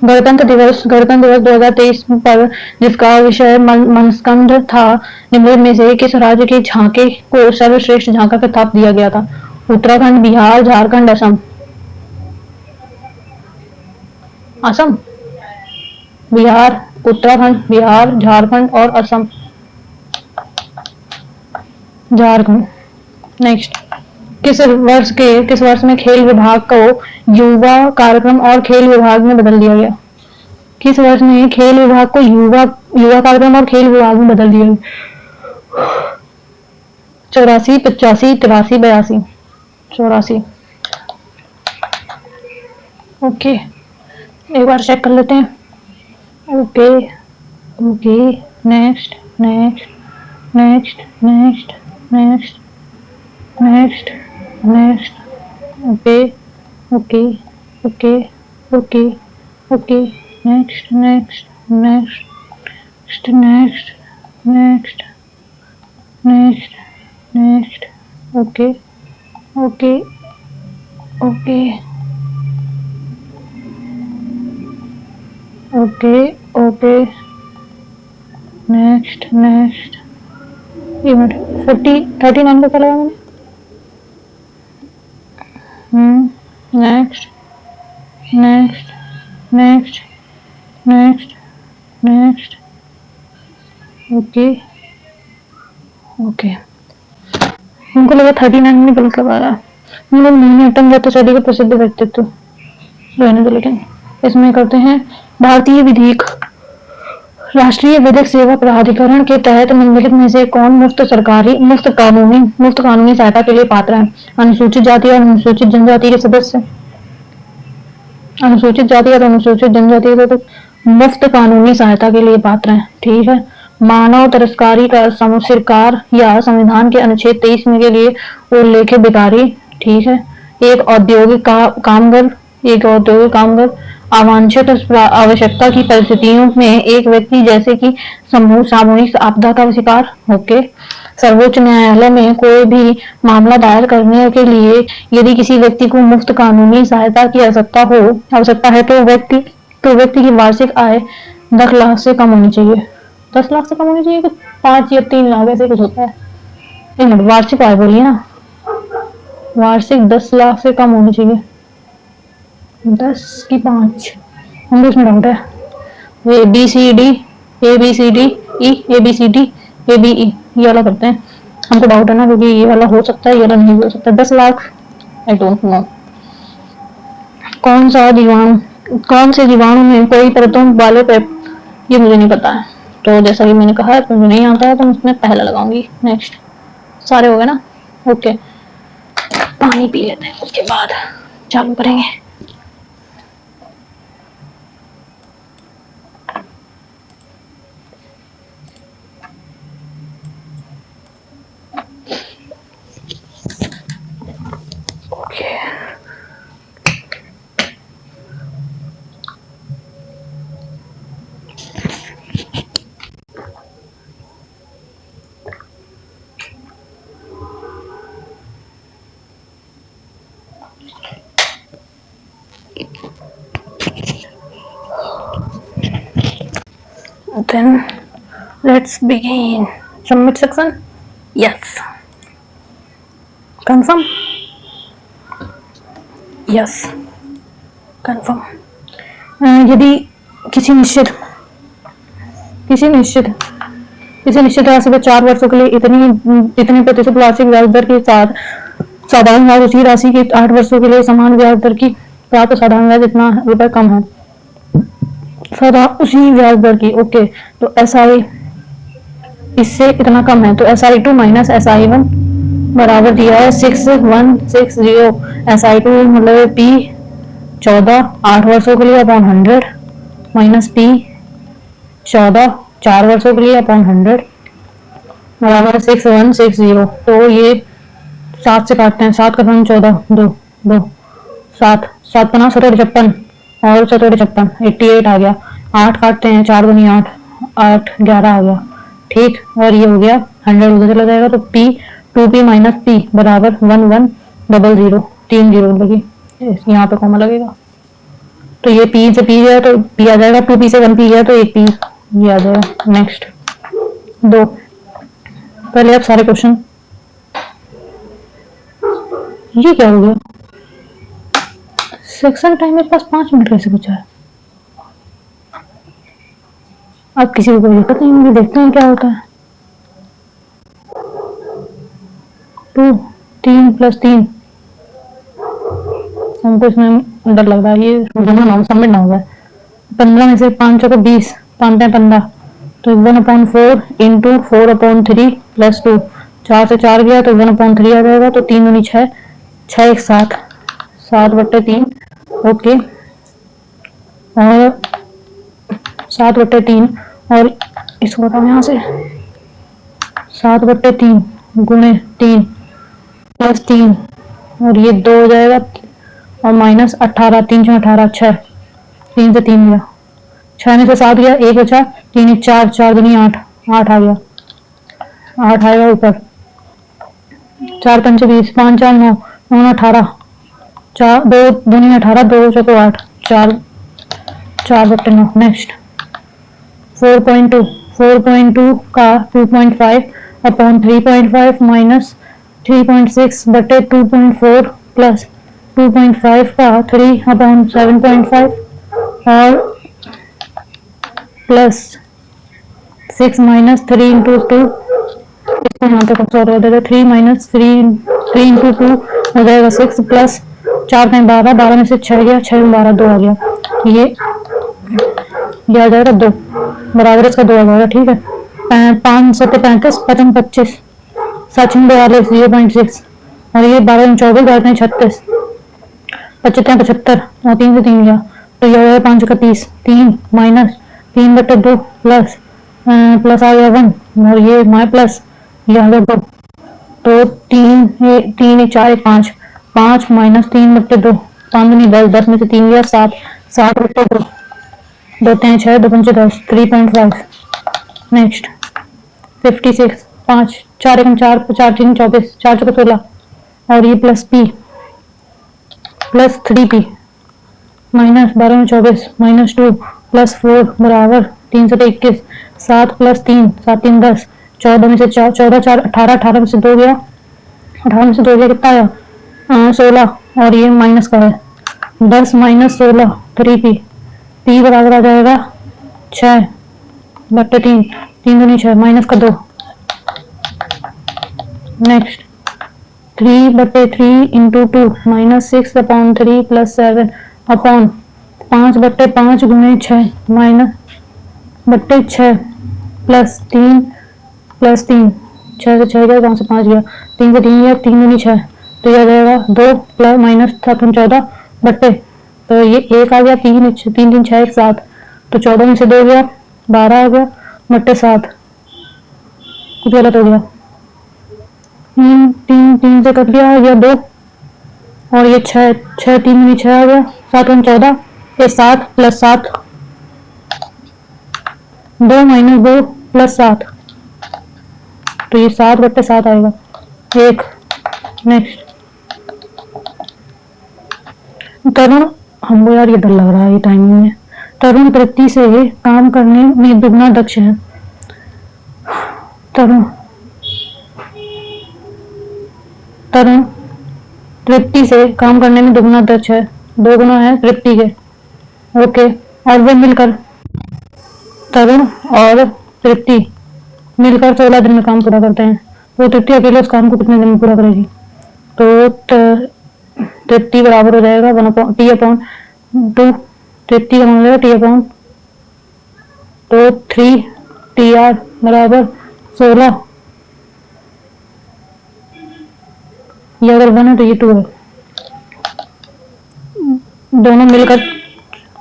गणतंत्र दिवस 2023 पर जिसका विषय मनस्कंध था, निम्नलिखित में से किस राज्य के झांके को सर्वश्रेष्ठ झांका का खिताब दिया गया था? उत्तराखंड, बिहार, झारखंड, असम। बिहार, उत्तराखंड, बिहार, झारखंड और असम। झारखंड। नेक्स्ट, किस वर्ष में खेल विभाग को युवा कार्यक्रम और खेल विभाग में बदल दिया गया? किस वर्ष में खेल विभाग को युवा कार्यक्रम और खेल विभाग में बदल दिया गया? 84, 85, 83, 82। 84। ओके, एक बार चेक कर लेते हैं। Okay, next, okay, next, okay, okay, okay, okay next next, ये मिनट 39 को क्या लगा मैंने। Next next next next next, okay okay. उनको लगा 39 में गलत लगा रहा, हम लोग नहीं अटक जाते सदी के प्रसिद्ध व्यक्तित्व रहने दो। लेकिन इसमें करते हैं भारतीय विधिक राष्ट्रीय विधिक सेवा प्राधिकरण के तहत निम्नलिखित में से कौन मुफ्त कानूनी सहायता के लिए पात्र है। अनुसूचित जाति और अनुसूचित जनजाति के सदस्य, अनुसूचित जाति और अनुसूचित जनजाति के मुफ्त कानूनी सहायता के लिए पात्र हैं। ठीक है। मानव तस्करी का सरकार या संविधान के अनुच्छेद 23 में के लिए उल्लेखित भिखारी। ठीक है। एक औद्योगिक कामगार अवांछित आवश्यकता की परिस्थितियों में एक व्यक्ति जैसे कि सामूहिक आपदा का शिकार। ओके। सर्वोच्च न्यायालय में कोई भी मामला दायर करने के लिए यदि किसी व्यक्ति को मुफ्त कानूनी सहायता की आवश्यकता है तो व्यक्ति की वार्षिक आय 10 लाख से कम होनी चाहिए। 10 लाख से कम होनी चाहिए कि 5 या 3 लाख ऐसे कुछ होता है। एक मिनट, वार्षिक आय बोलिए ना, वार्षिक 10 लाख से कम होनी चाहिए। 10 की 5, हम उसमें डाउट है। ABCD ABE ये वाला करते हैं, हमको डाउट है ना, क्योंकि ये वाला हो सकता है, ये वाला नहीं हो सकता। 10 लाख, आई डोंट नो। कौन से जीवाणु में कोई परतों वाले ये मुझे नहीं पता है, तो जैसा कि मैंने कहा है तो मुझे नहीं आता है तो मैं उसमें पहला लगाऊंगी। नेक्स्ट, सारे हो गए ना। ओके, पानी पी लेते हैं, उसके बाद चालू करेंगे। Then let's begin. Submit section. Yes. Confirm. Yes. Confirm. यदि किसी निश्चित राशि पर 4 वर्षों के लिए इतने प्रतिशत वार्षिक ब्याज दर के साथ साधारण ब्याज उसी राशि के 8 वर्षों के लिए समान ब्याज दर की प्राप्त साधारण ब्याज इतना रुपए कम है उसी ब्याज दर की। ओके, तो SI इससे इतना कम है तो SI2 माइनस SI1 बराबर दिया है 6160। SI2 मतलब P14 8 वर्षों के लिए अपॉन 100 माइनस P14 4 वर्षों के लिए अपॉन 100 बराबर 6160। तो ये 7 से काटते हैं, 7 का 14 2 2 7 7 5 17 56 और 17 56 88 आ गया। 8 काटते हैं, 4 दूनी 8 8 11 आ गया। ठीक, और ये हो गया 100 उधर चला जाएगा तो P2P माइनस P बराबर 1100 3 जीरो लगी, यहाँ पे कॉमा लगेगा तो ये P से P गया तो P आ जाएगा, 2P से 1P गया तो 1P ये आ जाएगा। नेक्स्ट 2, पहले आप सारे क्वेश्चन, ये क्या हो गया सेक्शन टाइम मेरे पास 5 मिनट कैसे बचा है। अब किसी को कोई दिक्कत नहीं होगी, देखते हैं क्या होता है। 2 3 + 3 हमको इसमें डर लग रहा है, ये सबमिट ना होगा। 15 में से 5 चौको 20 5 15 तो 1/4 इंटू 4/3 + 2 4 से 4 गया तो 1/3 आ जाएगा तो 3 दूनी 6 6 1 7 7/3। ओके, और 7/3 और इसको बताओ यहाँ से 7/3 गुणे 3 + 3 और ये 2 हो जाएगा और माइनस 18 3 6 18 6 3 से 3 गया, 6 में से 7 गया, 1 बचा, 3 1 4 4 दूनी 8 8 आ गया, 8 आएगा ऊपर, 4 5 20 5 4 9 9 18 4 2 दूनी 18 2 चौको 8 4 4/9। नेक्स्ट 4.2 4.2 का 2.5 अपॉन 3.5 माइनस 3.6 बटे 2.4 प्लस 2.5 का 3 अपॉन 7.5 और प्लस 6 माइनस 3 इंटू 2, इसको यहाँ पे कुछ और हो जाएगा 3 माइनस 3 इंटू 2 हो जाएगा 6 प्लस 4 में 12, 12 में से 6 गया, 6 में 12 2 आ गया, ये आ जाएगा 2 बराबर इसका 2 आ जाएगा। ठीक है 5 7 35 पचम 25 7 42 0.6 और ये 12 में 24 12 में 36 25 75 और 3 से 3 गया तो ये हो गया 5 का 30 3 माइनस 3 बटे 2 प्लस प्लस आ गया 1 और ये माइ प्लस ये आ गया 2 तो 3 4 5 5 माइनस 3 बटे 2 5 नहीं 10 10 में से 3 गया 7 7 बटे 2 2 3 6 2 5 10 3.5 नेक्स्ट 56 5 4 1 4 4 3 24 4 4 16 और ये plus P plus 3p minus 12 में 24 माइनस 2 प्लस 4 बराबर 3 से 21 7 प्लस 3 7 3 10 14 में से 4 14 4 18 18 में से 2 गया 18 में से 2 गया कितना आया 16 और ये माइनस का है 10 माइनस 16 3p p बराबर आ जाएगा 6 बटे 3 3 दूनी 6 माइनस का 2 नेक्स्ट 3 बटे 3 into 2 minus 6 upon 3 plus 7 upon 5 बटे 5 गुणे 6 माइनस बटे 6 प्लस 3 6 से 6 गया 5 से 5 गया 3 से 3 गया 3 दूनी 6 तो यह आ जाएगा 2 प्लस माइनस 14 बटे तो ये 1 आ गया 3 3 3 6 1 7 तो 14 में से 2 गया 12 आ गया बटे 7 कुछ गलत हो गया 3 से कट गया गया 2 और ये 6 6 3 में 6 आ गया 7 1 14 ये 7 प्लस 7 2 माइनस 2 प्लस 7 तो ये 7 बटे 7 आएगा 1 नेक्स्ट तरुण हमको यार ये डर लग रहा है ये टाइमिंग में तरुण प्रति से काम करने में दुगना दक्ष है तरुण तृप्ति से काम करने में दुगना दक्ष है 2 गुना है तृप्ति के ओके और वे मिलकर तरुण और तृप्ति मिलकर 16 दिन में काम पूरा करते हैं तो तृप्ति अकेले उस काम को कितने दिन में पूरा करेगी तो तृप्ति बराबर हो जाएगा 1 टी अपॉन 2 तृप्ति का मान हो जाएगा टी अपॉन तो 3 टी आर बराबर 16 ये अगर 1 है तो ये 2 है दोनों मिलकर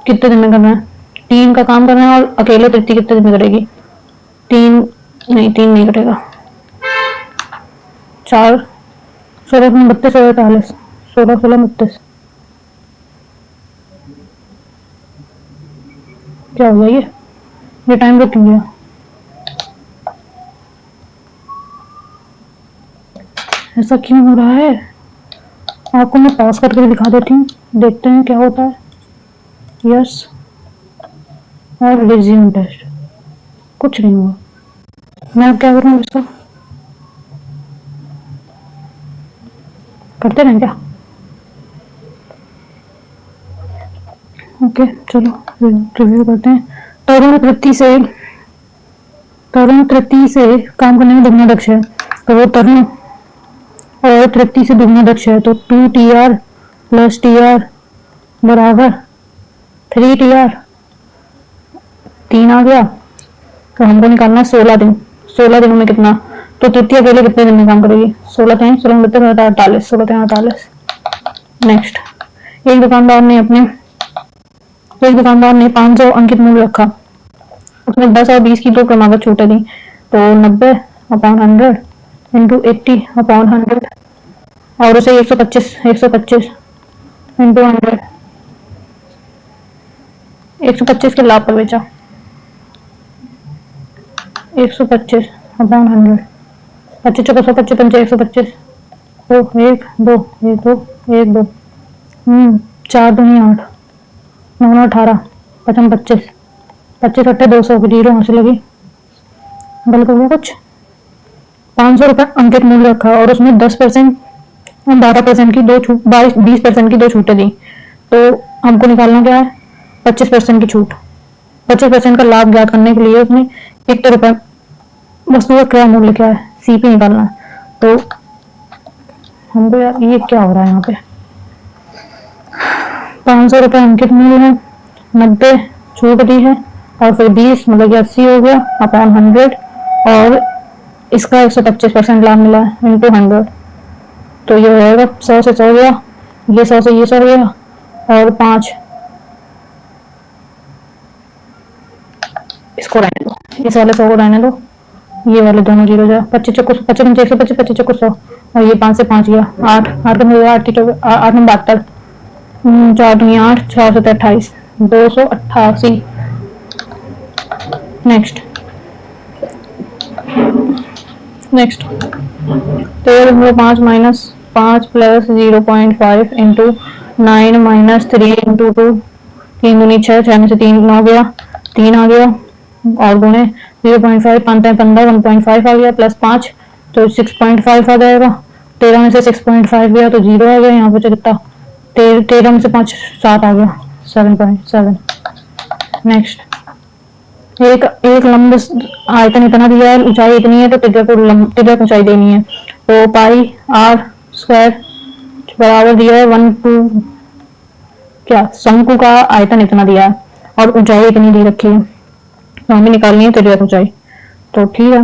कितने दिन में करना है 3 का काम करना है और अकेले तृप्ति कितने दिन में करेगी 3 नहीं करेगा 4 16 32 और 48 16 16 32 क्या हो गया ये टाइम रुक गया ऐसा क्यों हो रहा है आपको मैं पॉज करके दिखा देती हूँ देखते हैं क्या होता है यस और रिज्यूम टेस्ट कुछ नहीं हुआ मैं अब क्या करूँ इसका करते रहें क्या ओके चलो रिव्यू करते हैं तरुण तृप्ति से काम करने में दुगना दक्ष है तो वो तरुण और तृप्ति से दुगना दक्ष है तो 2 T R plus T R बराबर 3 टी आर 3 आ गया तो हमको निकालना 16 दिन 16 दिनों में कितना तो तृतीय अकेले कितने दिन में काम करेगी 16 टाइम 16 48 16 48 नेक्स्ट एक दुकानदार ने 500 अंकित मूल्य रखा उसने 10 और 20 की 2 क्रमागत छूटें दी तो 90 अपॉन 100 इंटू 80 अपॉन 100 और उसे 125 इंटू 100 125 के लाभ पर बेचा 125 अपॉन 100 25 चौका 125 पंचे 125 तो 1 2 1 2 1 2 4 2 8 9 18 55 25 25 अट्ठे 200 की 0 से लगी, गलत हो गया कुछ। 500 रुपये अंकित मूल्य रखा और उसमें 10% और 12% की दो छूट, 20% की दो छूटें दी। तो हमको निकालना क्या है, 25% की छूट। 25% का लाभ ज्ञात करने के लिए उसने 1 रुपये वस्तु का क्रय मूल्य क्या है, सीपी निकालना है। तो हमको यार ये क्या हो रहा है यहाँ पे, 500 रुपये अंकित मूल्य है, 90 छूट दी है और फिर 20 मतलब कि 80 हो गया अपॉन 100 और इसका 125% लाभ मिला है इंटू 100। तो ये हो जाएगा 100 से 100 गया, ये 100 से ये 100 गया और 5 इसको रहने दो, इस वाले 100 को रहने दो, ये वाले दोनों जीरो जाए। 25 चक्कर 25 25 125 25 चक्कर 100 और ये 5 से 5 गया 8 8 का मिल 8 8 में 72 4 दूनी 8 4 से 28 288। Next next 5 minus 5 plus 0.5 into 9 minus 3 into 2 3 दूनी 6 6 में से 3 9 गया 3 आ गया और गुणे 0.5 5 15 1.5 आ गया प्लस 5 तो 6.5 आ जाएगा। 13 में से 6.5 गया तो 0 आ गया, यहाँ पे कितना 13 में से 5 7 आ गया 7.7। नेक्स्ट एक लंब आयतन इतना दिया है, ऊंचाई इतनी है तो त्रिज्या ऊंचाई देनी है। तो पाई आर स्क्वायर बराबर दिया है 1 2 क्या शंकु का आयतन इतना दिया है और ऊंचाई इतनी दी रखी है, तो हमें निकालनी है त्रिज्या ऊंचाई। तो ठीक है,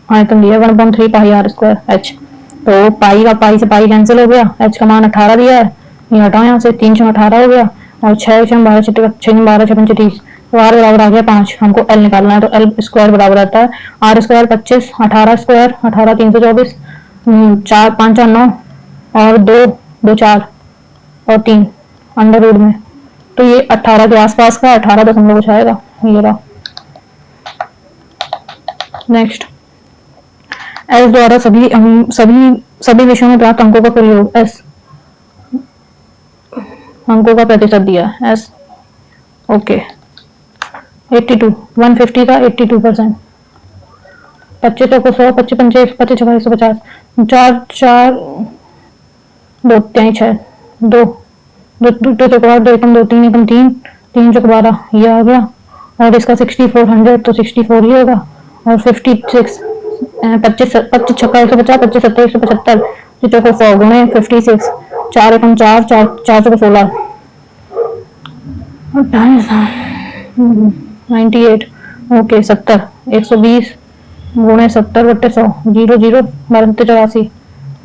आयतन दिया 1/3 पाई आर स्क्वायर एच। तो पाई का पाई से पाई कैंसिल हो गया, एच का मान 18 दिया है, ये हटाओ यहाँ से 3 6 18 हो गया और 6 6 12 6 12 6 30 तो आर बराबर आ गया 5। हमको एल निकालना है तो एल स्क्वायर बराबर आता है आर स्क्वायर 25 18 स्क्वायर 18 324 4 5 4 9 और 2 2 4 और 3 अंडर रूट में, तो ये 18 के आसपास का 18 दशमलव कुछ आएगा ये रहा। नेक्स्ट एस द्वारा सभी विषयों में प्राप्त अंकों का प्रयोग, एस अंकों का प्रतिशत दिया एस ओके 82 150 का 82%। 25 को 100 25 25 25 150 4 4 2 3 6 2 2 2 चौक 2 एकम 2 3 एकम 3 3 चौक 12 ये आ गया और इसका 6400 तो 64 ही होगा और 56 25 25 छक्का 150 25 70 175 चौक 100 गुणे 56 4 एकम 4 4 4 चौक 16 98 ओके 70 120 गुणे 70 बट्टे 100 0 0 12 84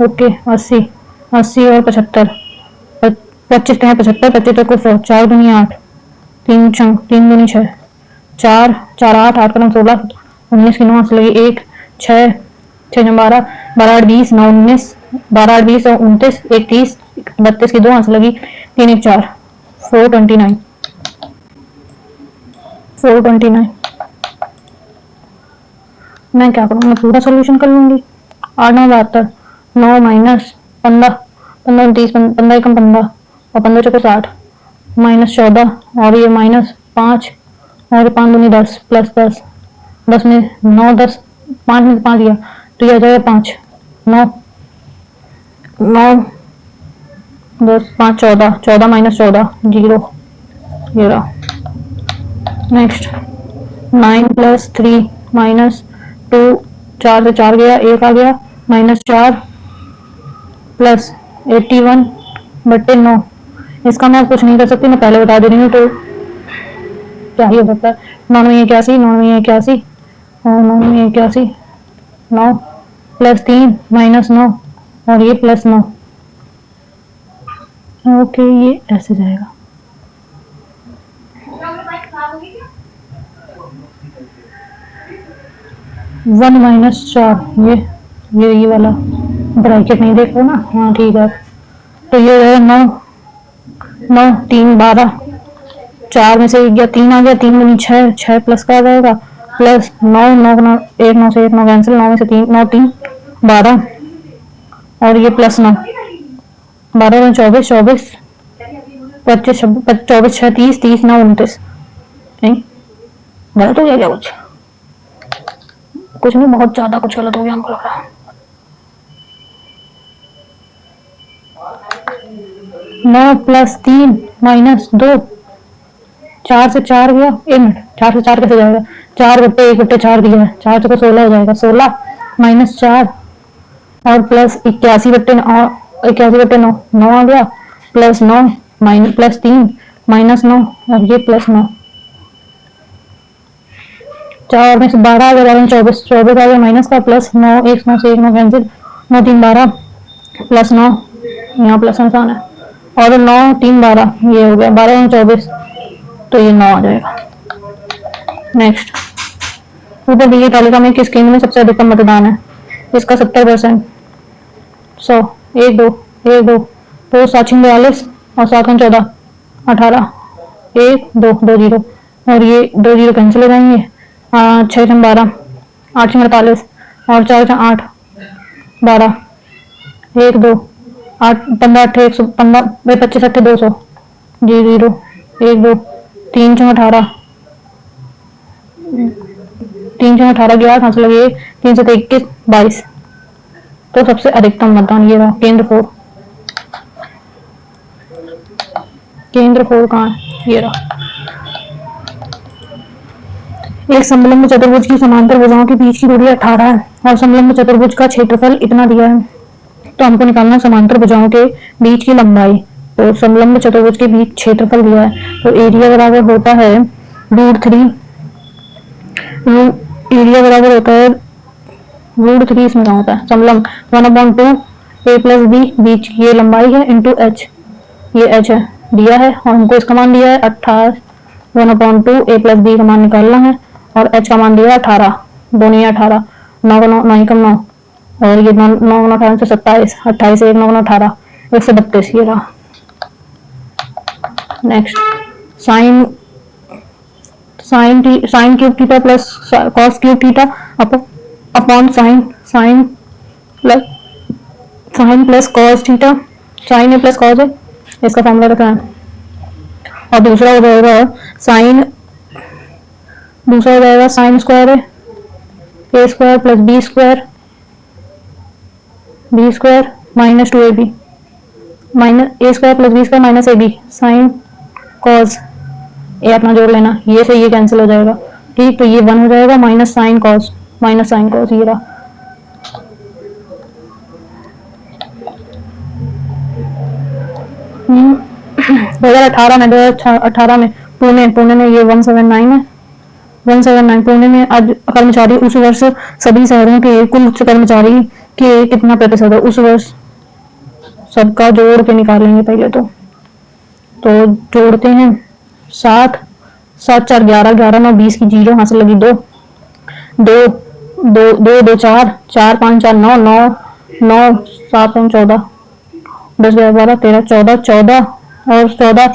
ओके 80 80 और 75 25 है 75 25 को 100 4 दूनी 8 3 3 दूनी 6 4 4 8 8 कदम 16 19 की 9 से लगी 1 6 6 12 12 8 20 9 19 12 8 20 और 29 1 30 32 की 2 हाथ लगी 3 1 4 429 429। मैं क्या करूँ, मैं पूरा सोल्यूशन कर लूंगी। 8 9 72 9 माइनस 15 15 29 15 एकम 15 और 15 चौके 60 माइनस 14 और ये माइनस 5 और 5 दूनी 10 प्लस 10 10 में 9 10 5 में 5 गया तो ये आ जाएगा 5 9 9 10 5 14 14 माइनस 14 0 ये रहा। नेक्स्ट 9 प्लस 3 माइनस 2 4 से 4 गया 1 आ गया माइनस 4 प्लस 81 बट्टे 9। इसका मैं कुछ नहीं कर सकती, मैं पहले बता दे रही हूँ तो क्या ही हो सकता है। 9 में 81 9 में 81 और 9 में 81 9 प्लस 3 माइनस 9 और ये प्लस 9 ओके ये ऐसे जाएगा। वन माइनस 4 ये वाला ब्रैकेट नहीं देख रहे ना, हाँ ठीक है। तो ये है 9 9 3 12 4 में से 1 गया 3 आ गया 3 में 6 6 प्लस का आ जाएगा प्लस 9 9 9 1 9 से 1 9 कैंसिल 9 में से 3 9 3 12 और ये प्लस 9 12 में 24 24 25 24 6 30 30 9 29। नहीं गलत हो गया क्या? कुछ नहीं, बहुत ज्यादा कुछ गलत हो गया हमको लग रहा है। 9 प्लस 3 माइनस 2, 4 से 4 गया, 1 मिनट, 4 से 4 कैसे जाएगा? 4 बट्टे 1 बट्टे 4 दिया है, 4 से 16 हो जाएगा, 16 माइनस 4 और प्लस 81 बट्टे 9, 81 बट्टे 9, 9 आ गया, प्लस 9 माइनस प्लस 3 माइनस 9 और ये प्लस 9, 4 में से 12 आ गया, 12 में 24, 24 आ गया माइनस का, प्लस 9 1 9 से 1 9 कैंसिल, 9 3 12 प्लस 9, यहाँ प्लस निशान है, और 9 3 12 ये हो गया, 12 में 24 तो ये 9 आ जाएगा। नेक्स्ट, ऊपर दी गई तालिका में किस केंद्र में सबसे अधिकतम मतदान है? इसका 70%, 100, 1 2 1 2 2 7 42 और 7 14 18, 1 2 2 0 और ये 2 0 कैंसिल हो जाएंगे, 6 12 8 48 और 4 8 12, 1 2 8 15 8 115 25 8 200 जी 0 1 2 3 6 18 3 6 18 की 8 हासिल लगी 3 से 21 22, तो सबसे अधिकतम मतदान ये रहा। केंद्र 4, केंद्र 4 कहाँ है? ये रहा। एक समलंब चतुर्भुज की समांतर भुजाओं के बीच की दूरी 18 है और समलंब चतुर्भुज का क्षेत्रफल इतना दिया है, तो हमको निकालना समांतर भुजाओं के बीच की लंबाई। तो समलंब चतुर्भुज के बीच क्षेत्रफल दिया है, तो एरिया बराबर होता है √3, एरिया बराबर होता है √3, इसमें क्या होता है? समलंब 1/2 a प्लस बी, बीच की ये लंबाई है, इंटू एच, ये एच है दिया है और हमको इसका मान दिया है 18, 1/2 a प्लस बी का मान निकालना है और एच का मान दिया है 18, दोनों ही 18, 9 का 9 9 कम 9 और ये 9 9 18 से 27, 28 से 1 9 18 132, ये रहा। Next, sine sine cube theta plus cos cube theta upon sine plus cos theta, sine A plus cos है, इसका फॉर्मूला रखा है। और दूसरा हो जाएगा साइन, दूसरा हो जाएगा साइन स्क्वायर है A square plus B square minus 2ab, minus A square plus B square minus ab, sine cos A अपना जोड़ लेना, ये से ये कैंसिल हो जाएगा, ठीक, तो ये 1 हो जाएगा माइनस साइन कॉस ये रहा। दो हजार अठारह में पुणे में ये 179 है, 179 पुणे में आज कर्मचारी उस वर्ष सभी शहरों के कुल कर्मचारी के कितना प्रतिशत है उस वर्ष, सबका जोड़ के निकालेंगे पहले तो जोड़ते हैं 7 7 4 11 11 9 20 की 0 हासिल लगी 2 2 2 2 2 4 4 5 4 9 9 9 7 14 10 11 12 13 14 14 और 14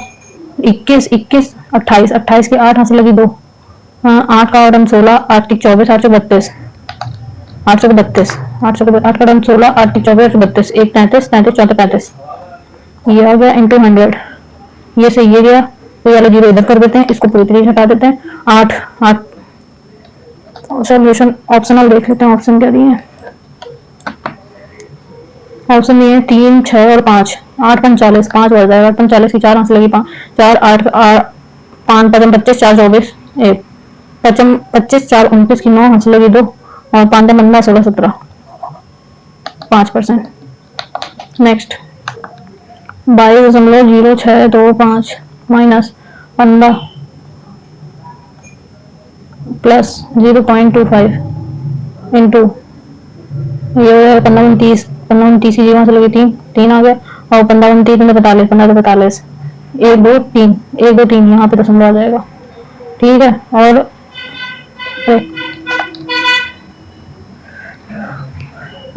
21 21 28 28 की 8 हासिल लगी 2, 8 का ऑर्डर 16 8 की 24 832 832 8 का ऑर्डर 16 8 की 24 832 1 33 33 14 35, ये आ गया इंटू 100, ये से ये गया तो वाला 0 इधर कर देते हैं, इसको पूरी तरीके से हटा देते हैं। 8 8 सॉल्यूशन ऑप्शनल देख लेते हैं, ऑप्शन क्या दिए हैं। ऑप्शन दिए 3 6 और 5, 8 45 5 बढ़ जाएगा, 45 की 4 हासिल लगी 5 4 8 5 5 25 4 24 25 4 29 की 9 हासिल लगी 2 और 5 15 16 17 5%। नेक्स्ट, 22.0625 माइनस 15 प्लस 0.25 इंटू ये हो जाएगा 15 29 की 0 से लगी 3 आ गया और 15 29 में 45 15 45 1 2 3 1 2 3 यहाँ पे दशमलव आ जाएगा, ठीक है। और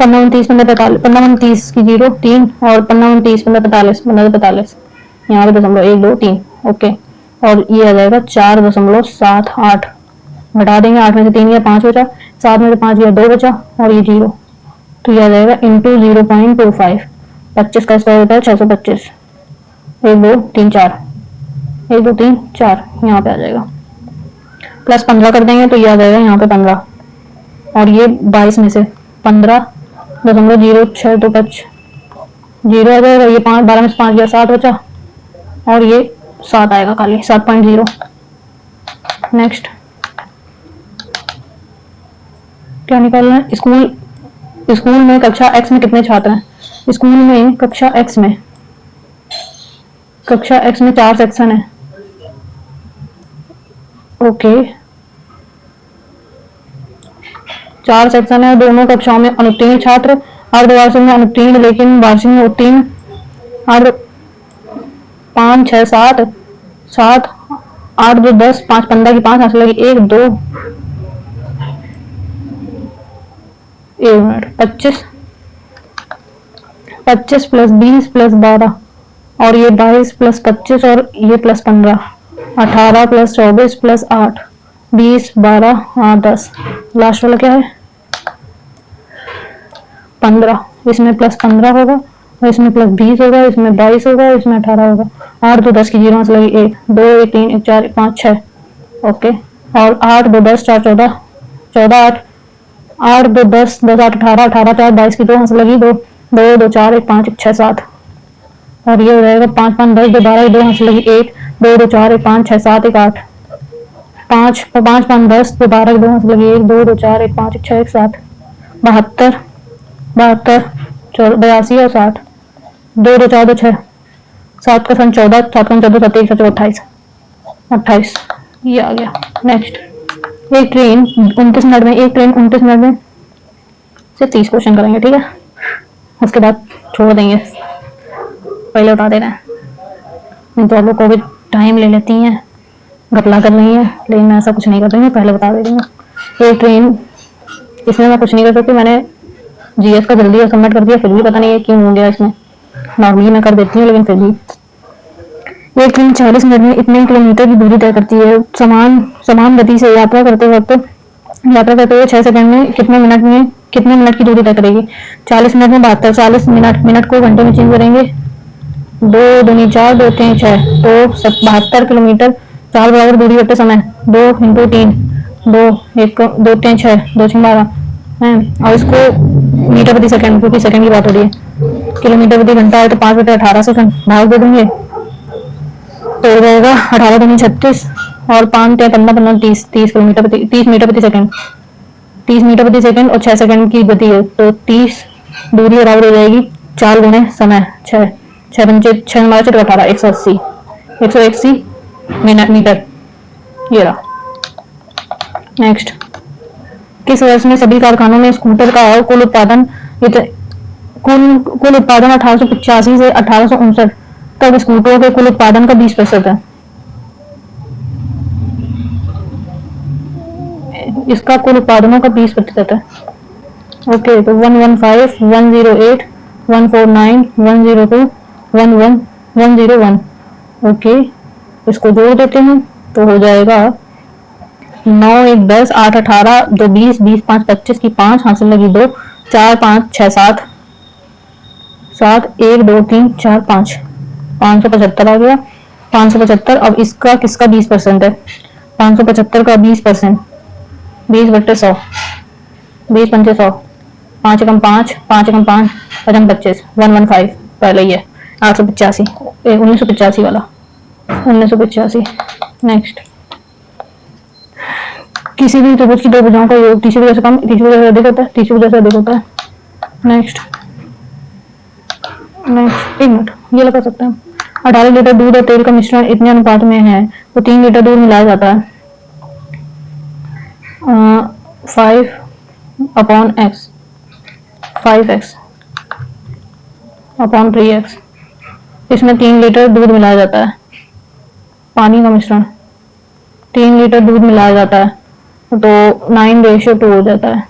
15 29 15 45 15 29 की 0 3 और 15 29 15 45 15 45 यहाँ पे दशमलव 1 2 3, ओके। और ये आ जाएगा 4.78, घटा देंगे 8 में से 3 या 5 बचा, 7 में से 5 या 2 बचा और ये 0, तो ये आ जाएगा इंटू 0.25, 25 का स्क्वायर होता है 625, 1 2 3 4, 1 2 3 4 यहाँ पे आ जाएगा। प्लस 15 कर देंगे तो ये आ जाएगा यहाँ पे 15, और ये 22 में से 15.06 तो टच 0 आ जाएगा। ये 5 12 में से 5 गया 7 बचा, और ये 7 आएगा खाली 7.0। नेक्स्ट क्या निकालना है? स्कूल में कक्षा एक्स में कितने छात्र हैं? स्कूल में कक्षा एक्स में 4 सेक्शन है। ओके 4 सेक्शन है, दोनों कक्षाओं में अनुत्तीर्ण छात्र, अर्धवार्षिक में अनुत्तीर्ण लेकिन वार्षिक में उत्तीर्ण, अर्ध 5 6 7 7 8 2 10 5 15 की 5 हासिल लगी 1 2 1 मिनट 25 25 प्लस 20 प्लस 12, और ये 22 प्लस 25 और ये प्लस 15, 18 प्लस 24 प्लस 8 20 12 8 10, लास्ट वाला क्या है 15, इसमें प्लस 15 होगा, इसमें प्लस 20 होगा, इसमें 22 होगा, इसमें 18 होगा। 8 2 10 की 0 से लगी 1 2 1 3 1 4 1 5 6। ओके, और 8 2 10 4 14 14 8 8 2 10 10 8 18 18 4 22 की 2 से लगी 2 2 2 4 1 5 1 6 7, और ये हो जाएगा 5 5 10 2 12 2 से लगी 1 2 2 4 1 5 6 7 1 8 5 5 5 10 2 12 2 से लगी 1 2 2 4 1 5 1 6 1 7 72 72 82 और 60 2 2 4 2 6 7 का सन 14 7 का 14 7 1 28 28 ये आ गया। नेक्स्ट एक ट्रेन 29 मिनट में से 30 क्वेश्चन करेंगे, ठीक है, उसके बाद छोड़ देंगे, पहले उठा देना है, नहीं तो आप लोग को भी टाइम ले लेती हैं, घपला कर रही है, लेकिन मैं ऐसा कुछ नहीं कर रही हूँ, पहले बता दे रही हूँ। एक ट्रेन इसमें मैं कुछ नहीं कर सकती, मैंने जीएस का जल्दी सबमिट कर दिया, फिर भी पता नहीं है क्यों हो गया इसमें, नॉर्मली मैं कर देती हूँ लेकिन फिर भी। एक ट्रेन 40 मिनट में इतने किलोमीटर की दूरी तय करती है, समान गति से यात्रा करते हुए 6 सेकंड में कितने मिनट की दूरी तय करेगी? 40 मिनट में 72, 40 मिनट को घंटे में चेंज करेंगे, 2 दूनी 4 2 3 6 तो 72 किलोमीटर, 4 बराबर दूरी बटे समय, 2 इंटू 3 2 1 2 3 6 2 6 12 है, और इसको मीटर प्रति सेकंड, क्योंकि सेकंड की बात हो रही है, किलोमीटर प्रति घंटा है तो 5 बटे 18 सेकंड भाग दे देंगे तो हो जाएगा 18 दूनी 36 और 5 15 15 30 30 मीटर प्रति सेकंड, 30 मीटर प्रति सेकंड और 6 सेकंड की गति है, तो 30 दूरी बराबर हो जाएगी 4 गुणे समय 6 6 पंचे 6 हमारा 4 18 180 मीटर, ये रहा। नेक्स्ट किस वर्ष में सभी कारखानों में स्कूटर का कुल उत्पादन 1885 से 1859 तक स्कूटरों के कुल उत्पादन का 20% है? इसका कुल उत्पादनों का 20% है। ओके, तो 115 108 149 102 11 101। ओके, इसको जोड़ देते हैं तो हो जाएगा 9 1 10 8 18 2 20 20 5 25 की 5 हासिल लगी 2 4 5 6 7 7 1 2 3 4 5 575 आ गया। 575, अब इसका किसका 20% है? 575 का 20%, 20 बट्टे 100, 20 पंचे 100, 5 एकम 5 5 एकम 5 पचम 25 115 पहले ही है 885 1985 वाला 1985। नेक्स्ट किसी भी त्रिभुज की दो भुजाओं का योग तीसरी भुजा से कम तीसरी भुजा से अधिक होता है, तीसरी भुजा से अधिक होता है। नेक्स्ट एक मिनट ये लगा सकते हैं। 18 लीटर दूध और तेल का मिश्रण इतने अनुपात में है तो 3 लीटर दूध मिलाया जाता है 5/x 5x अपॉन 3x, इसमें 3 लीटर दूध मिलाया जाता है, पानी का मिश्रण 3 लीटर दूध मिलाया जाता है तो 9:2 हो जाता है।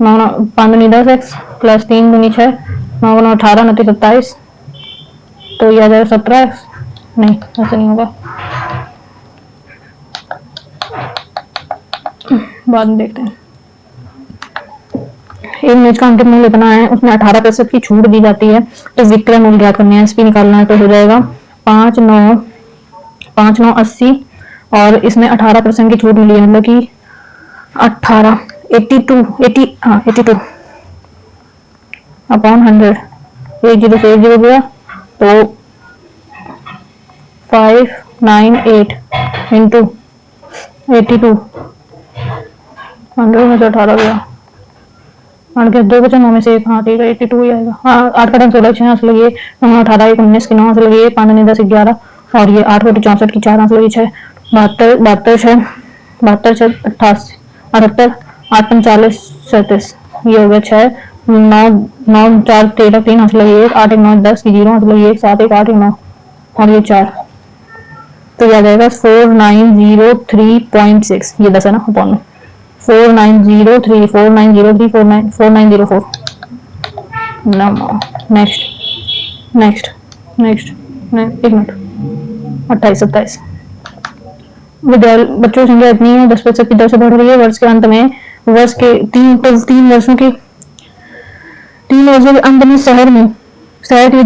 5 दूनी 10x प्लस 3 दूनी 6 9 गुना 18 29 27 तो ये आ जाएगा 17x। नहीं ऐसा नहीं होगा, बाद में देखते हैं। एक यूनिट का अंतिम मूल्य इतना है, उसमें 18% की छूट दी जाती है, तो विक्रय मूल्य ज्ञात करना है, एसपी निकालना है, तो हो जाएगा 5,980 और इसमें 18% की छूट मिली है, मतलब कि 18 82 अपॉन 100, 10 से 10 गया तो 598 इंटू 82, 100 में से 18 गया, 8 के 2 बचे, 9 में से 1, हाँ ठीक है 82 ही आएगा। हाँ 8 का 16 6 आंसर लगी, 18 1 19 की 9 आंसर लगी, 5 10 11 और ये 8 4 64 की 4 आंसर लगी, 6 72 6 72 6 88 78 8 45 37, ये हो गया 6 9 9 4 13 3 आंसर लगी, 1 8 1 9 10 की 0 आंसर लगी, 1 7 1 8 1 9 और ये 4, तो यह आ जाएगा 4903.6, ये 10 है ना अपॉन में 4903 4903 4904 नेक्स्ट नेक्स्ट नेक्स्ट एक मिनट 28 27 विद्यालय बच्चों की संख्या इतनी है 10% की दर से बढ़ रही है, वर्ष के अंत में वर्ष के 3 वर्षों के अंत में शहर के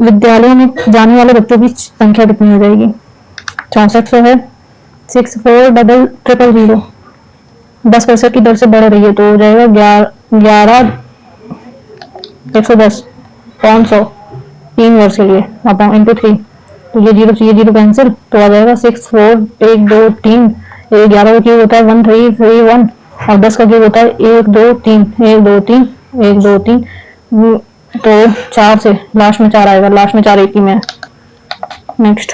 विद्यालयों में जाने वाले बच्चों की संख्या कितनी हो जाएगी? 6400 है, 640000 10% की दर से बढ़ रही है, तो हो जाएगा 11 110 500 3 वर्ष के लिए अपॉन इंटू 3, तो ये जीरो कैंसिल, तो आ जाएगा 6 4 1 2 3, 11 का क्यूब होता है 1 3 3 1 और 10 का क्यूब होता है 1 2 3 1 2 3 1 2 3, तो 4 से लास्ट में 4 आएगा, लास्ट में 4 एक ही में। नेक्स्ट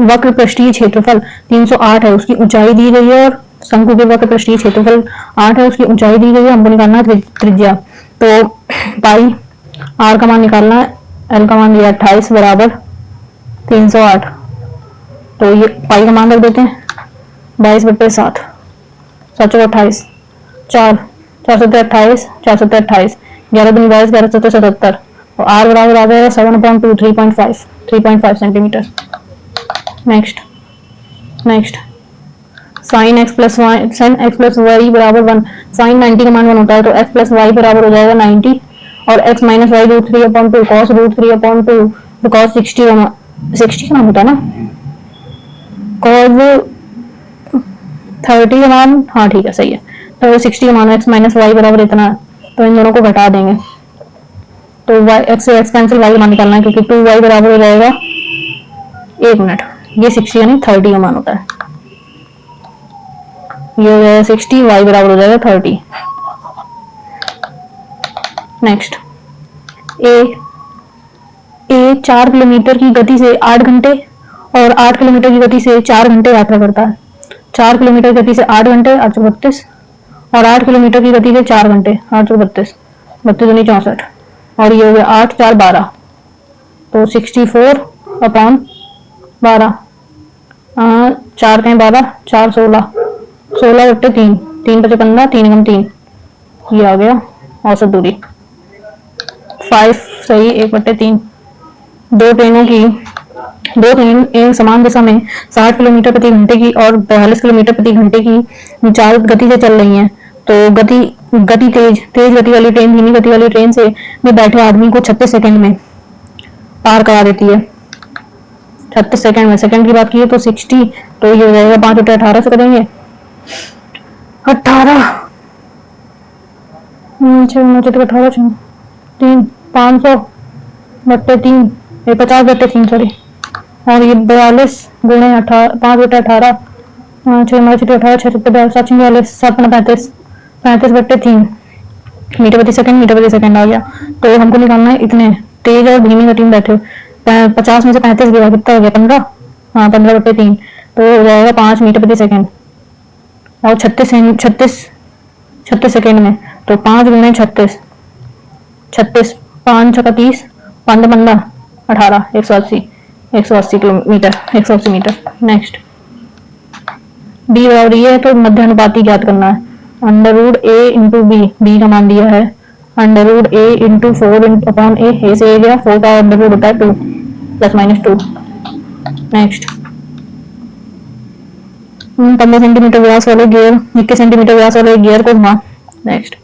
वक्र पृष्ठीय क्षेत्रफल 308 है, उसकी ऊंचाई दी गई है, और शंकु के वक्र पृष्ठीय क्षेत्रफल 8 है, उसकी ऊंचाई दी गई है, हमको निकालना है त्रिज्या, तो पाई आर का मान निकालना है, एल का मान दिया 28 बराबर 308, तो ये पाई का मान रख देते हैं 22/7 7 28 4 4 7 28 4 7 28 11 दूनी 22 11 7 77, तो आर बराबर आ जाएगा 7/2 3.5 centimetre. Next sine x plus y बराबर 1, साइन 90 का मान 1 होता है, तो x प्लस वाई बराबर हो जाएगा 90 और x माइनस वाई √3/2 cos √3/2, तो cos 60 का मान होता है ना, cos 30 का मान, हाँ ठीक है सही है, तो 60 का मान x माइनस वाई बराबर इतना है, तो इन दोनों को घटा देंगे, तो x से x कैंसिल, y का मान निकालना है, क्योंकि 2y बराबर हो जाएगा, एक मिनट, ये 60 यानी 30 का मान होता है, ये हो जाएगा 60, y बराबर हो जाएगा 30। नेक्स्ट ए 4 किलोमीटर की गति से 8 घंटे और 8 किलोमीटर की गति से 4 घंटे यात्रा करता है, 4 किलोमीटर की गति से 8 घंटे 832 और 8 किलोमीटर की गति से 4 घंटे 832 32 दूनी 64 और ये हो गया 8 4 12, तो 64/12, 4 कहीं 12 4 16 16/3 3 बचे 15 3 कम 3, ये आ गया औसत दूरी 5 सही 1/3। दो ट्रेन एक समान दिशा में 60 किलोमीटर प्रति घंटे की और 42 किलोमीटर प्रति घंटे की चाल गति से चल रही हैं, तो गति तेज गति वाली ट्रेन धीमी गति वाली ट्रेन से में बैठे आदमी को 36 सेकंड में पार करा देती है, 36 सेकंड में। सेकंड की बात की है तो 60, तो ये हो जाएगा 5 × 18 से करेंगे 18 18 3 500/3 50/3 सॉरी, और ये 42 गुणे 5/18 6 18 6 7 42 7 35 35/3 मीटर प्रति सेकंड आ गया, तो हमको निकालना है इतने तेज और धीमी गति में बैठे 50 में से 35 गया, कितना हो गया 15, हाँ 15/3, तो हो जाएगा 5 मीटर प्रति सेकंड और 36 सेकंड में, तो 5 गुणे 36 5 × 30 5 15 18 180 किलोमीटर 180 मीटर। नेक्स्ट बी बराबर ये है, तो मध्य अनुपाती ज्ञात करना है, √a × b का मान दिया है √a × 4/a, से ए गया 4 का √ होता है 2 ±2। नेक्स्ट 15 सेंटीमीटर व्यास वाले गियर 21 सेंटीमीटर व्यास वाले गियर को घुमा। नेक्स्ट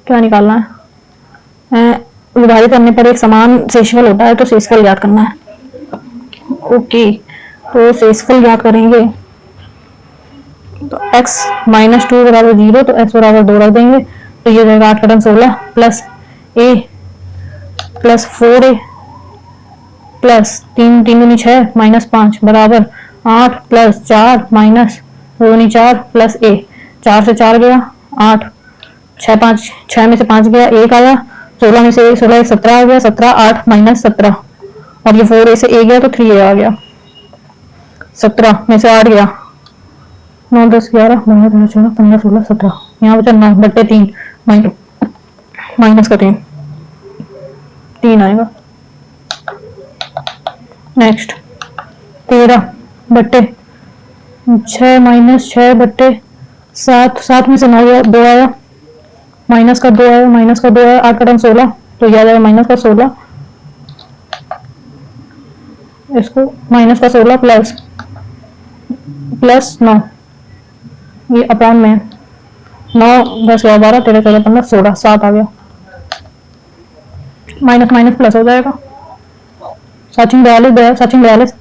क्या निकालना है? विभाजित करने पर एक समान शेषफल होता है, तो शेषफल ज्ञात करना है। ओके, तो शेषफल ज्ञात करेंगे तो x माइनस 2 बराबर 0, तो x बराबर 2 रख देंगे, तो ये रहेगा 8 कटन 16 plus a plus 4a plus 3 3 दूनी 6 माइनस 5 बराबर 8 प्लस 4 माइनस 2 दूनी 4 प्लस a, 4 से 4 गया 8, 6 में से 5 गया 1 आया, 16 में से 16 17 आ गया, 17 8 माइनस 17, और ये 4a से a गया तो 3a आ गया, 17 में से 8 गया 9 10 11 12 13 14 15 16 17, यहाँ बचा 9 बट्टे 3 माइनस का 3 आएगा। नेक्स्ट 13 बट्टे 6 माइनस 6 बट्टे 7, 7 में से 9 गया 2 आया, माइनस का 2 आया, माइनस का 2 आया, 8 कटन 16, तो यह आ जाएगा माइनस का 16, इसको माइनस का 16 प्लस 9, ये अपॉन में 9 10 11 12 13 14 15 16 7 आ गया, माइनस माइनस प्लस हो जाएगा। सचिन 42 48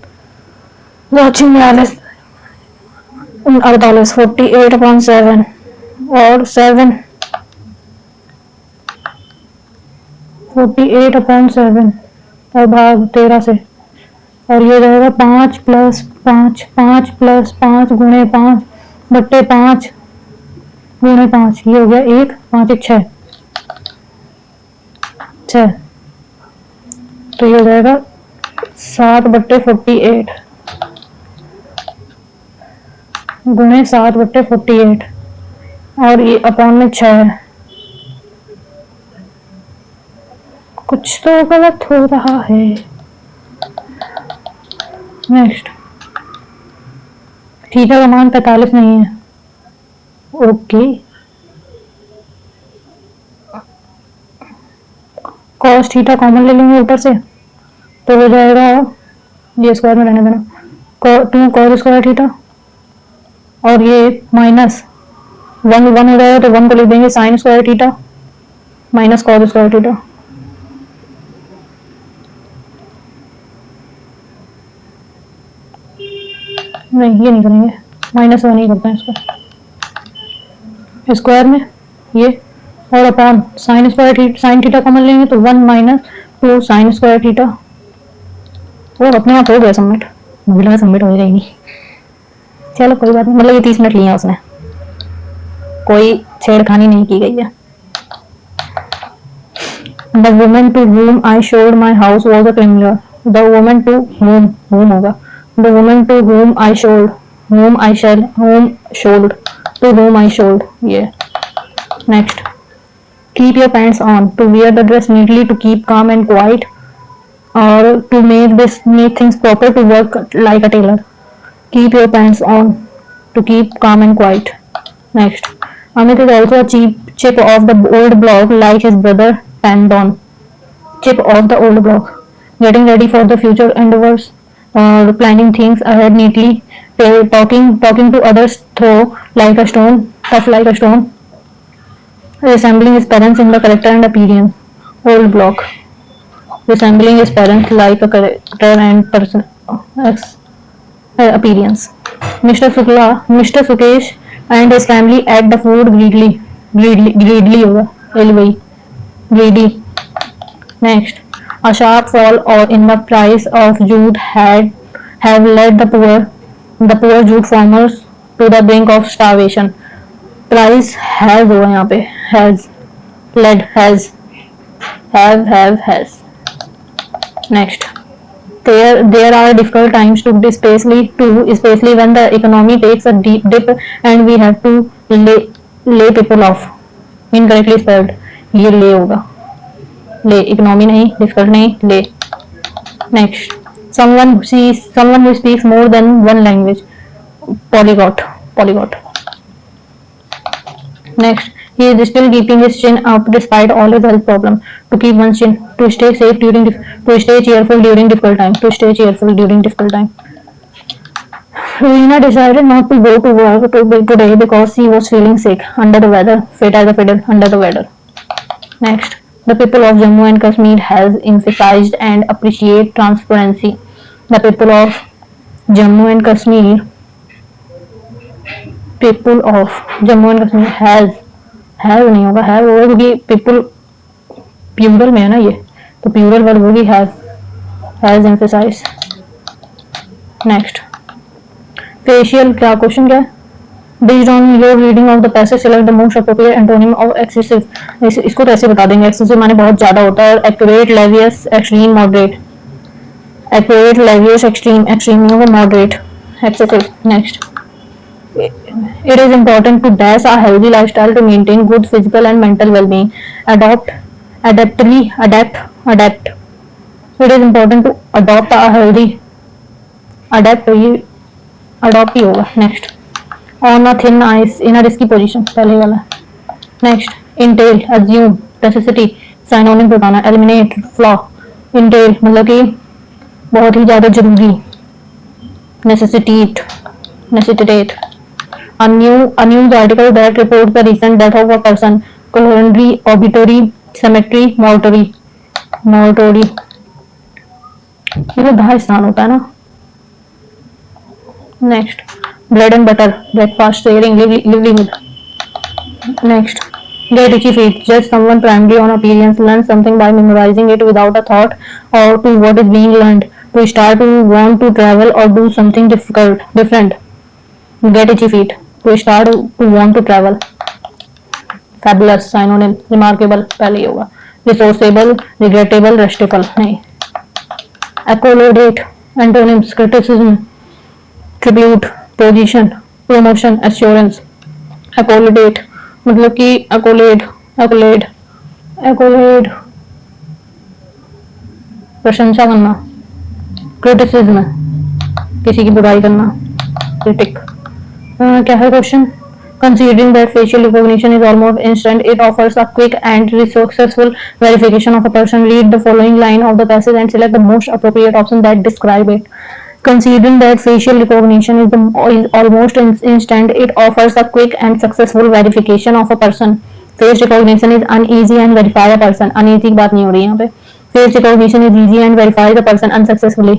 48/7 और 7 48/7 और भाग 13 से, और ये रहेगा 5 प्लस 5 5 प्लस 5 गुणे 5 बट्टे 5 गुणे 5, ये हो गया 1 5 1 6, तो ये हो जाएगा 7/48 गुणे 7/48, और ये अपॉन में 6 है। कुछ तो गलत हो रहा है। नेक्स्ट थीटा का मान 45 नहीं है। ओके, कॉस थीटा कॉमन ले लेंगे ऊपर से, तो हो जाएगा, ये स्क्वायर में रहने देना, 2 कॉस स्क्वायर थीटा, और ये माइनस 1 हो जाएगा, तो 1 को लिख देंगे sine square theta minus cos square theta. नहीं, ये नहीं करेंगे, -1 ही करते हैं इसको, स्क्वायर में ये, और upon sine square sine theta common लेंगे तो 1 माइनस 2 साइन स्क्वायर थीटा, और अपने आप हो गया सबमिट। मुझे लगा सबमिट हो जाएगी, चलो कोई बात नहीं, मतलब ये 30 मिनट लिए उसने, कोई छेड़खानी नहीं की गई है। The woman to whom I showed my house was a criminal. The woman to whom होगा, the woman to whom I showed, whom showed, to whom I showed, ये। Next, keep your pants on, to wear the dress neatly, to keep calm and quiet, or to make things proper, to work like a tailor. Keep your pants on, to keep calm and quiet. Next, Amit is also a chip of the old block, like his brother Pandon. Chip of the old block, getting ready for the future endeavors, planning things ahead neatly, talking to others through like a stone, tough like a stone, resembling his parents in the character and appearance. Old block, resembling his parents like a character and person appearance. Mr. Sukesh and his family ate the food greedily होगा, greedy. Next, a sharp fall in the price of jute have led the poor jute farmers to the brink of starvation. Price has होगा यहाँ पे, has led, has has. Next, there are difficult times to especially when the economy takes a deep dip and we have to lay people off. Incorrectly spelled, ये ले होगा, ले, economy नहीं, difficult नहीं, ले। Next, someone who speaks more than one language, polyglot. Next, he is still keeping his chin up despite all his health problem, to keep one's chin, to stay cheerful during difficult time, Rowena decided not to go to work today because she was feeling sick, under the weather, fit as a fiddle, under the weather. Next, the people of Jammu and Kashmir has emphasized and appreciate transparency. The people of Jammu and Kashmir, people of Jammu and Kashmir has नहीं होगा, है वो क्योंकि people plural में है ना ये, तो प्लूरल वर्ब होगी हैज एम्फेसाइज. नेक्स्ट, फेशियल क्या क्वेश्चन क्या है? Based on your reading of the passage, select the most appropriate antonym of excessive. इसको तो ऐसे बता देंगे, excessive माने बहुत ज्यादा होता है, accurate, lavish, extreme, moderate. Accurate, lavish, extreme, extreme नहीं होगा, moderate, excessive. Next, it is important to dash a healthy lifestyle to maintain good physical and mental well-being. Adapt, adapt. It is important to adopt a healthy, adapt ये adopt ही होगा. Next, on a thin ice in a risky position, पहले वाला. Next, entail, assume, necessity, synonym बताना, eliminate, flaw. Entail मतलब कि बहुत ही ज्यादा जरूरी, necessitate. A news article that reports the recent death of a person, coronary, obituary, cemetery, mortuary. ये धा स्थान होता है ना. Next, bread and butter, breakfast, sharing, livelihood. Next, get itchy feet, judge someone primarily on appearance, learn something by memorizing it without a thought or to what is being learned, to start to want to travel or do something different. Get itchy feet, to start to want to travel. Fabulous, synonym, remarkable, पहले ही होगा. Resourceable, regrettable, restful, नहीं. Accommodate, antonyms, criticism, tribute, position, promotion, assurance. Accommodate मतलब कि accolade प्रशंसा करना. criticism किसी की बुराई करना. critic. क्या है question? Considering that facial recognition is almost instant, it offers a quick and successful verification of a person. Read the following line of the passage and select the most appropriate option that describe it. Considering that facial recognition is almost instant, it offers a quick and successful verification of a person. Face recognition is uneasy and verify a person. Uneasy की बात नहीं हो रही यहाँ पे. Face recognition is easy and verifies a person unsuccessfully.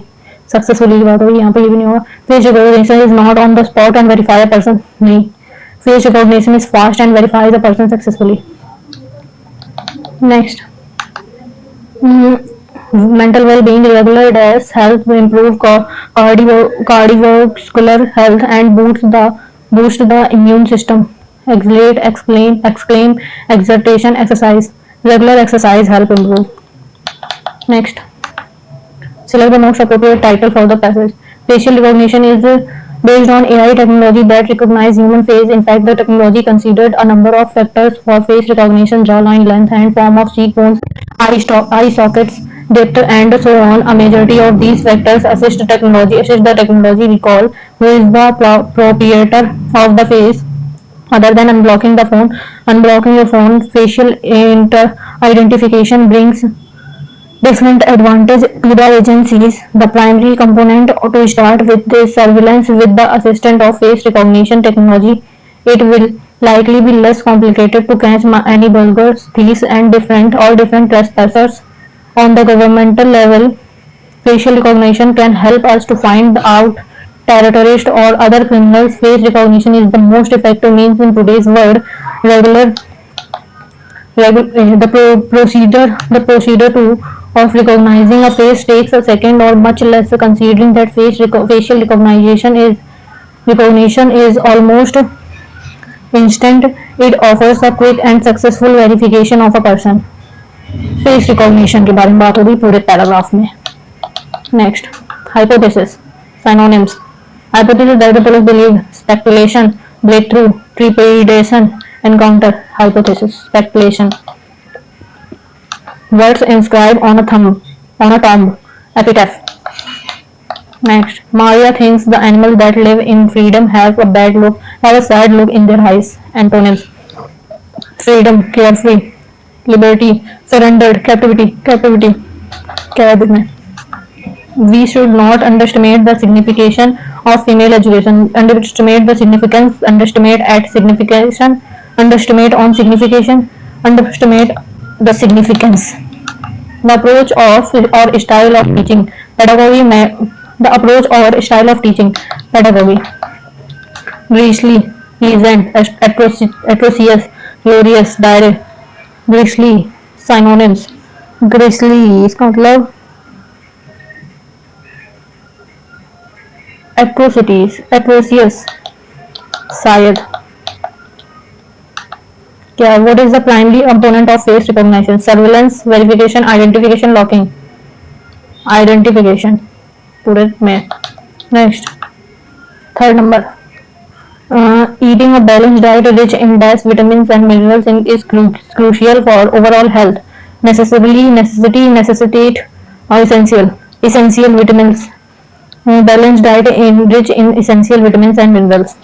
Successfully की बात होगी, यहाँ पे ये भी नहीं होगा. Face recognition is not on the spot and verify a person. नहीं. Face recognition is fast and verifies a person successfully. Next, mental well-being, regular dash helps improve cardiovascular health and boost the immune system. Exhalate, exclaim, exertion, exercise. Regular exercise help improve. Next, select the most appropriate title for the passage. Facial recognition is based on AI technology that recognize human face. In fact, the technology considered a number of factors for face recognition: jawline length and form of cheekbones, eye sockets, depth, and so on. A majority of these factors assist the technology recall who is the proprietor of the face. Other than unblocking your phone, facial identification brings different advantage to the agencies. The primary component to start with is surveillance. With the assistance of face recognition technology, it will likely be less complicated to catch any burglars, thieves, and different trespassers. On the governmental level, facial recognition can help us to find out terrorists or other criminals. Face recognition is the most effective means in today's world. The procedure of recognizing a face takes a second or much less. Considering that facial recognition is almost instant, it offers a quick and successful verification of a person. Face recognition के बारे में बात होगी पूरे paragraph में. Next, hypothesis, synonyms. Hypothesis that the police believe, speculation, breakthrough, trepidation, encounter. Hypothesis, speculation. Words inscribed on a tomb, epitaph. Next, Maria thinks the animals that live in freedom have a sad look in their eyes. Antonyms: freedom, carefree, liberty, surrendered, captivity. क्या है में? We should not underestimate the signification of female education. Underestimate the significance. Underestimate at signification. Underestimate on signification. Underestimate the significance. The approach of or style of teaching pedagogy. The approach or style of teaching pedagogy. Gracefully, pleasant, atrocious, glorious, direct. Gracefully, synonyms. Gracefully इसका मतलब atrocities, atrocious, शायद क्या. What is the primary component of face recognition? Surveillance, verification, identification, locking. Identification पूरे में. Next, third number. Eating a balanced diet rich in dash vitamins and minerals is crucial for overall health. Necessitate, or essential vitamins. Balanced diet rich in essential vitamins and minerals.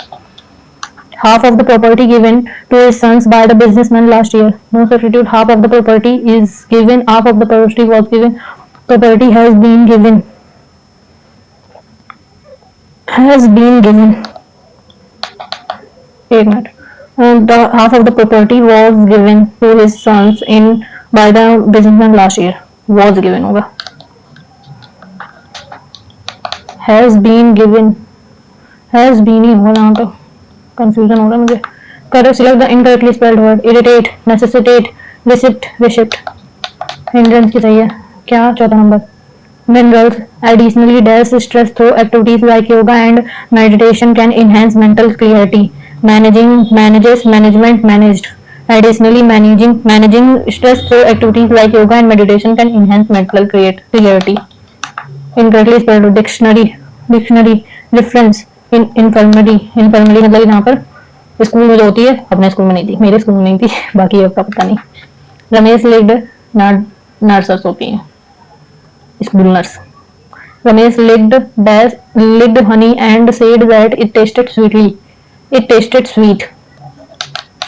Half of the property given to his sons by the businessman last year. No substitute. Half of the property is given. Half of the property was given. Property has been given. Has been given. एक minute. The half of the property was given to his sons in by the businessman last year. Was given होगा. Has been given. Has been ही होगा यहाँ तो confusion हो रहा है मुझे. Correct. Select the incorrectly spelled word. Irritate, necessitate, receipt. Hindrance की सही है. क्या चौथा number. Minerals. Additionally, dash stress through activities like yoga and meditation can enhance mental clarity. Management, managed. Additionally, managing stress through activities like yoga and meditation can enhance mental clarity. Incorrectly spelled. Dictionary. Reference. Infirmary मतलब यहाँ पर school में जो होती है, अपने school में नहीं थी, मेरे स्कूल में नहीं थी, बाकी आपका पता नहीं. रमेश लिग्ड नर्सर्स होती हैं, school nurse. Ramesh licked honey and said that it tasted sweetly. It tasted sweet.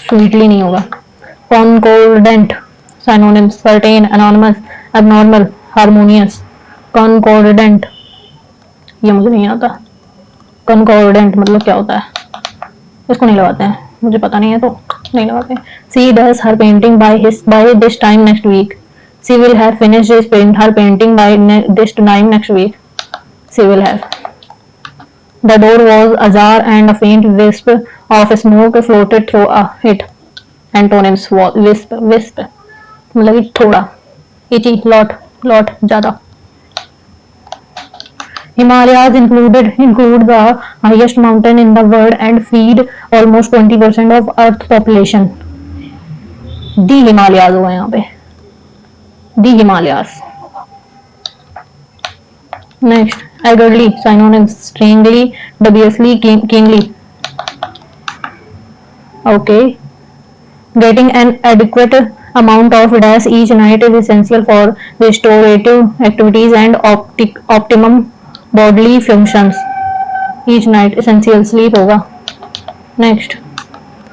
Sweetly नहीं होगा. Concordant. Synonyms. Certain, anonymous, abnormal, harmonious. Concordant. ये मुझे नहीं आता. Concordant मतलब क्या होता है? इसको नहीं लगाते हैं, मुझे पता नहीं है तो नहीं लगाते. She does her painting by this time next week. She will have finished her painting by this time next week. She will have. The door was ajar and a faint wisp of smoke floated through it. Antonyms. Wisp मतलब कि थोड़ा. Itchy, lot, ज़्यादा. Himalayas include the highest mountain in the world and feed almost 20% of Earth population. The Himalayas होगा यहाँ पे. The Himalayas. Next, haggardly. Synonyms. Strangely, dubiously, keenly. Okay. Getting an adequate amount of dash each night is essential for restorative activities and optimum bodily functions. Each night essential sleep होगा. Next,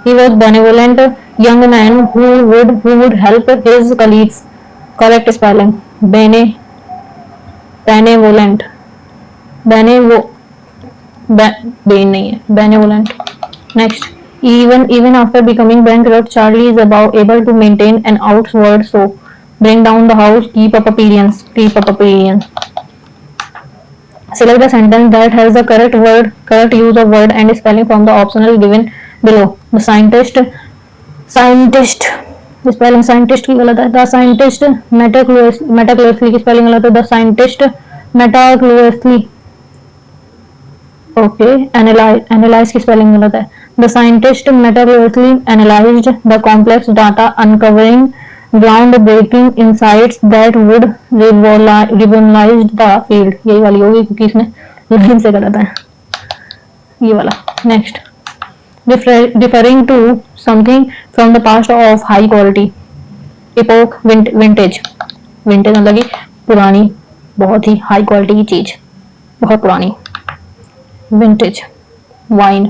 he was benevolent young man who would help his colleagues. Correct spelling. Benevolent. Benevolent. Next, even after becoming bankrupt, Charlie is able to maintain an outward show. Bring down the house. Keep up appearance. Select the sentence that has the correct use of word and spelling from the optional given below. The scientist spelling scientist की गलत है. The scientist meticulously की spelling गलत है. The scientist meticulously. Okay. Analyze की spelling गलत है. The scientist meticulously analyzed the complex data, uncovering groundbreaking insights that would revolutionize the field. यही वाली होगी क्योंकि इसमें लाइन से गलत है ये वाला. Next, referring to something from the past of high quality. Epoch, vintage मतलब कि पुरानी, बहुत ही high quality की चीज, बहुत पुरानी. Vintage, wine.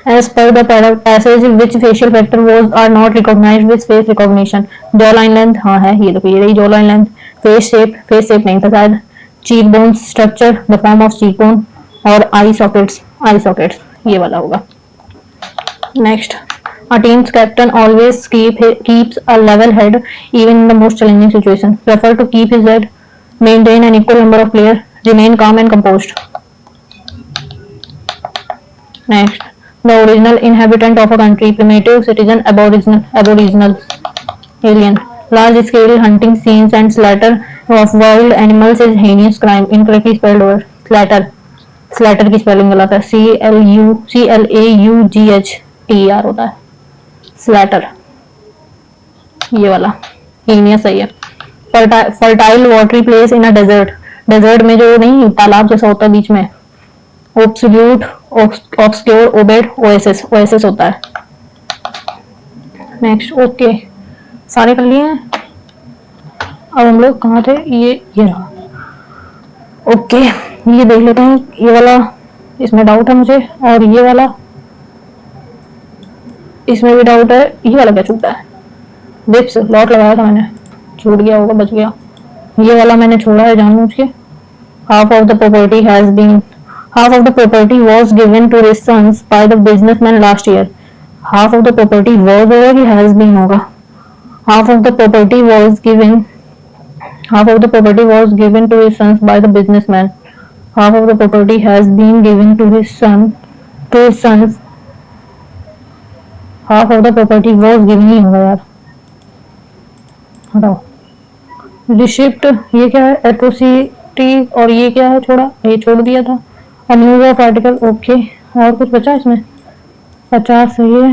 As per the passage, which facial factor are not recognized with face recognition? Jawline length, हाँ है, ये देखो ये रही jawline length. Face shape नहीं था शायद. Cheek bone structure, the form of cheek bone, और आई सॉकेट्स, ये वाला होगा। Next, a team's captain always keeps a level head even in the most challenging situation. Prefer to keep his head, maintain an equal number of players, remain calm and composed. Next, the original inhabitant of a country, primitive citizen, aboriginal, alien. Large scale hunting scenes and slaughter of wild animals is heinous crime. Incorrectly spelled over. Slater की spelling गलत है, CLAUGHTER होता है Slater, ये वाला heinous सही है। Fertile watery place in a desert, desert में जो नहीं तालाब जैसा होता है बीच में, absolute, obscure, obeyed, oasis, oasis होता है। नेक्स्ट, ओके सारे कर लिए हैं। अब हम लोग कहाँ थे, ये रहा। ओके ये देख लेते हैं, ये वाला इसमें डाउट है मुझे, और ये वाला इसमें भी डाउट है। ये वाला क्या छूटा है, डिप्स लॉट लगाया था मैंने, छूट गया होगा, बच गया। ये वाला मैंने छोड़ा है जानबूझ के। Half of the property was given to his sons by the businessman last year. Half of the property was होगा कि has been होगा। Half of the property was given to his sons by the businessman. Half of the property has been given to his sons. Half of the property was given ही होगा यार, हटाओ। रिशिप्ट ये क्या है, atrocity, और ये क्या है, छोड़ा, ये छोड़ दिया था। News of article, okay. और कुछ बचा इसमें, 50 सही है,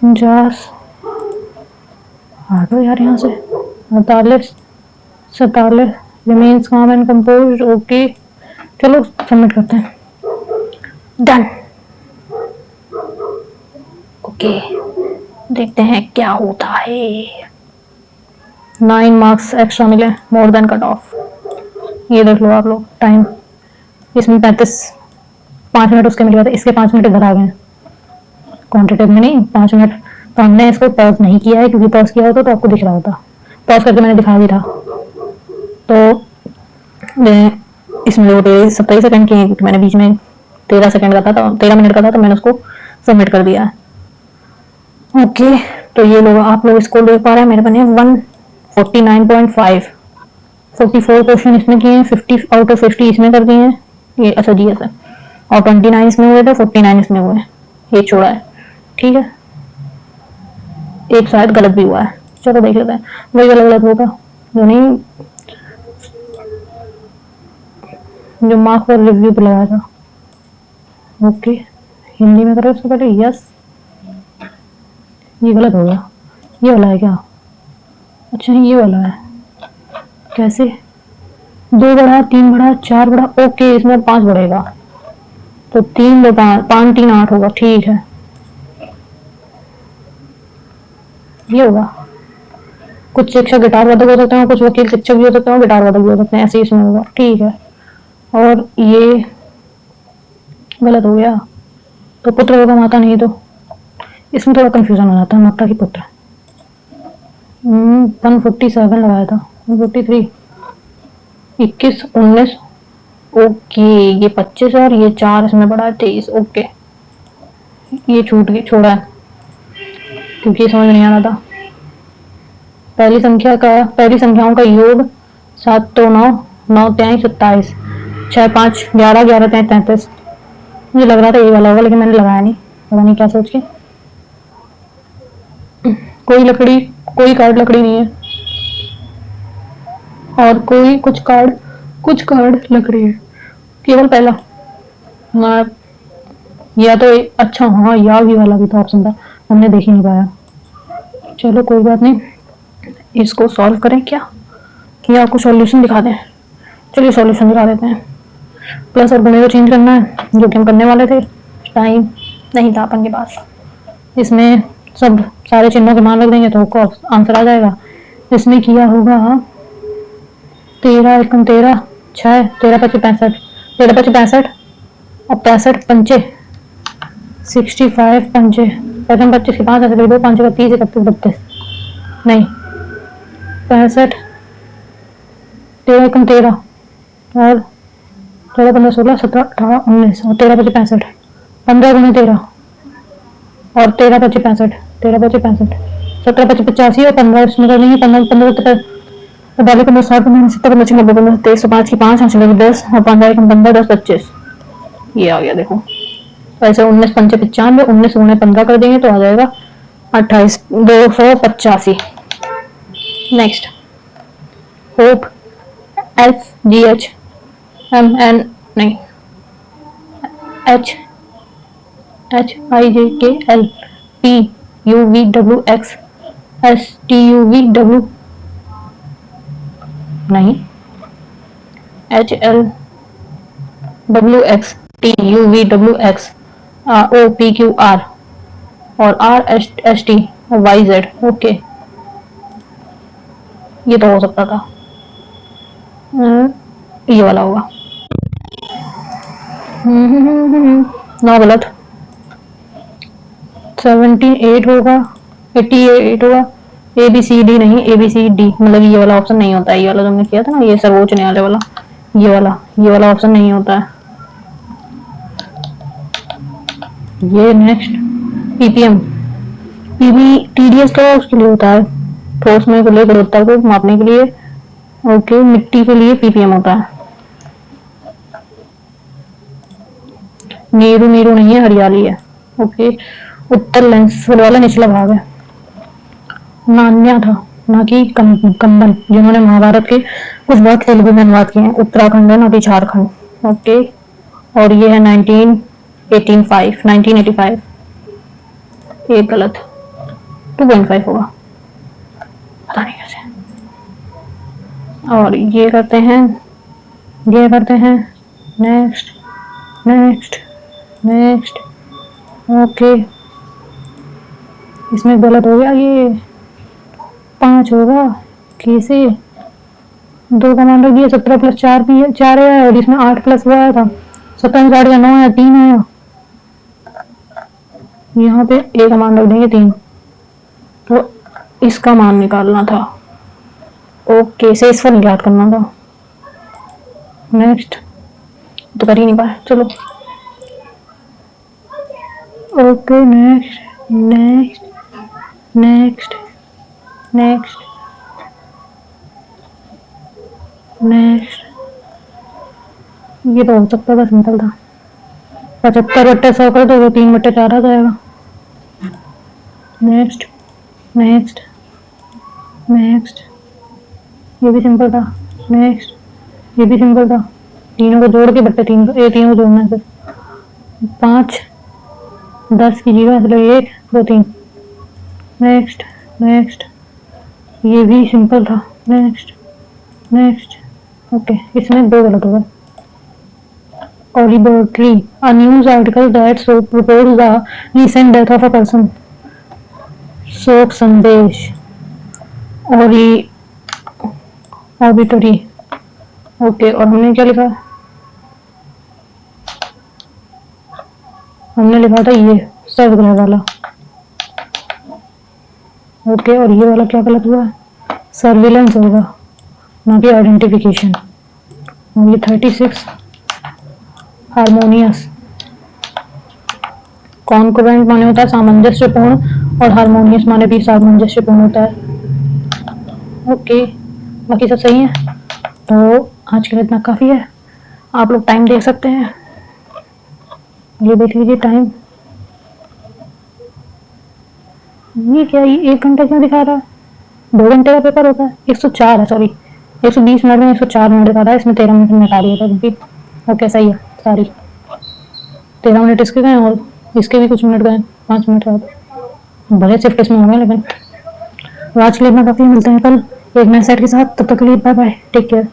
50 हटो यार यहाँ से, 48 47, रिमेन्स काम एंड कंपोज, ओके। चलो सबमिट करते हैं, डन। ओके देखते हैं क्या होता है। 9 मार्क्स एक्स्ट्रा मिले, मोर देन कट ऑफ। ये देख लो आप लोग, टाइम इसमें 5 मिनट उसके मिल गया था, इसके 5 मिनट इधर आ गए, क्वांटिटेटिव में नहीं 5 मिनट। तो हमने इसको पॉज नहीं किया है, क्योंकि पॉज किया होता तो आपको दिख रहा होता, पॉज करके मैंने दिखा दिया था। तो इसमें 27 सेकंड की मैंने बीच में 13 सेकंड का था, तो 13 मिनट का था, तो मैंने उसको सबमिट कर दिया है। ओके तो ये लोग, आप लोग इसको देख पा रहे हैं, मेरे बने 149.5, 44 क्वेश्चन इसमें किए हैं, 50 आउट ऑफ 50 इसमें कर दिए हैं, ये अच्छा जी है, और 29 इसमें हुए थे, 49 इसमें हुए, ये छोड़ा है, ठीक है। एक शायद गलत भी हुआ है, चलो देख लेते हैं, वही गलत होगा जो नहीं, जो मार्क पर रिव्यू पे लगाया था। ओके हिंदी में करो उससे पहले, यस। ये गलत हो गया, ये वाला है क्या, अच्छा ये वाला है, कैसे 2 बढ़ा, 3 बढ़ा, 4 बढ़ा, ओके इसमें 5 बढ़ेगा, तो 3 2 5 5 3 8 होगा, ठीक है ये होगा। कुछ शिक्षक गिटार वादक हो सकते हैं, कुछ वकील शिक्षक भी हो सकते हैं, गिटार वादक भी हो सकते हैं, ऐसे इसमें होगा, ठीक है। और ये गलत हो गया, तो पुत्र होगा, माता नहीं, तो इसमें थोड़ा कंफ्यूजन हो जाता है, माता की पुत्र। 147 लगाया था, 143, 21 19, ओके ये 25 और ये 4 इसमें पड़ा है, 23, ओके ये छूट गई, छोड़ा है क्योंकि समझ नहीं आ रहा था। पहली संख्याओं का योग 7 2 9 9 3 27, 6 5 11 11 3 33। मुझे लग रहा था ये वाला होगा, लेकिन मैंने लगाया नहीं, पता नहीं क्या सोच के। कोई कार्ड लकड़ी नहीं है, और कुछ कार्ड लकड़ी है, केवल पहला। या तो अच्छा हाँ, या भी वाला भी तो ऑप्शन था, हमने देख ही नहीं पाया। चलो कोई बात नहीं, इसको सॉल्व करें क्या, कि आपको सॉल्यूशन दिखा दें। चलिए सॉल्यूशन दिखा देते हैं। प्लस और गुणे को चेंज करना है, जो कि हम करने वाले थे, टाइम नहीं था अपन के पास। इसमें सब सारे चिन्हों के मान रख देंगे तो आंसर आ जाएगा। इसमें किया होगा 13 एकम 13 6 13 25 65, 13 25 65 और 65 पंचे 65 पंचे 55 25 के 5 ऐसे 2 5 30 31 32 नहीं 65 13 एकम 13 और 14 15 16 17 18 19 और 13 25 65 15 गुने 13 और 13 25 65 13 25 65 17 25 85 और 15 इसमें कर देंगे 15 15 15 15 60 15 70 15 90 15 23 5 की 5 5 लगे 10 और 15 15 10 25 ये आ गया देखो। ऐसे 19 पंचे 95 19 गुने 15 कर देंगे तो आ जाएगा 28 285। नेक्स्ट होप HGHMN नहीं HIJKLPUVWXSTUVW नहीं HLWXTUVWX OPQR और RSTYZ। ओके ये तो हो सकता था। ये वाला होगा। ना गलत। 78 होगा 88 होगा। ABCD नहीं ABCD मतलब ये वाला ऑप्शन नहीं होता है। ये वाला जो हमने किया था ना ये सर्वोच्च न्यायालय वाला ये वाला ऑप्शन नहीं होता है। ये नेक्स्ट PPM TDS तो उसके लिए होता है ठोस में को लेकर गुणवत्ता को मापने के लिए। ओके मिट्टी के लिए PPM होता है। नीरू नहीं है हरियाली है। ओके उत्तर लेंस वाला निचला भाग है। नान्या था ना कि कंबन जिन्होंने महाभारत के कुछ बहुत तेलुगु में अनुवाद किए हैं। उत्तराखंड है ना कि झारखंड। ओके और ये है 1985 एक गलत 2.5 होगा पता नहीं कैसे। और ये करते हैं नेक्स्ट ओके इसमें गलत हो गया। ये 5 होगा कैसे 2 कमांडर दिए 17 + 4 भी है 4 है और इसमें 8 प्लस हुआ था 17 8 या 9 या 3 आया। यहाँ पे एक कमांडर देंगे 3 तो इसका मान निकालना था। ओके शेषफल याद करना था। नेक्स्ट तो कर ही नहीं पाए चलो। ओके नेक्स्ट ये तो हो सकता था सिंपल था। 75/100 कर दो 3/4 आ जाएगा। नेक्स्ट ये भी सिंपल था। नेक्स्ट ये भी सिंपल था। तीनों को जोड़ के बट्टे तीनों को जोड़ना है 5 10 की 0 मतलब 1 2 3। नेक्स्ट ये भी सिंपल था। नेक्स्ट ओके इसमें 2 गलत हो गए। Olibertly, a news article that reports the recent death of a person. शोक संदेश ऑबिटरी। ओके और हमने क्या लिखा हमने लिखा था ये सर्वग्रह वाला। ओके और ये वाला क्या गलत हुआ सर्विलेंस होगा ना कि आइडेंटिफिकेशन। ये 36 हारमोनियस कॉन्कोरेंट माने होता है सामंजस्यपूर्ण और हारमोनियस माने भी सामंजस्यपूर्ण होता है। ओके बाकी सब सही है तो आज के लिए इतना काफी है। आप लोग टाइम देख सकते हैं। ये देख लीजिए टाइम। ये क्या ये 1 घंटा क्यों दिखा रहा है 2 घंटे का पेपर होता है। 104 है सॉरी 120 मिनट में 104 मिनट दिखा रहा है। इसमें 13 मिनट निकाल दिया था क्योंकि ओके सही है सॉरी 13 मिनट इसके गए और इसके भी कुछ मिनट गए 5 मिनट बाद बड़े शिफ्ट इसमें हो गए। लेकिन आज के लिए इतना काफी। मिलते हैं कल एक नए सेट के साथ। तब तक के लिए बाय बाय टेक केयर।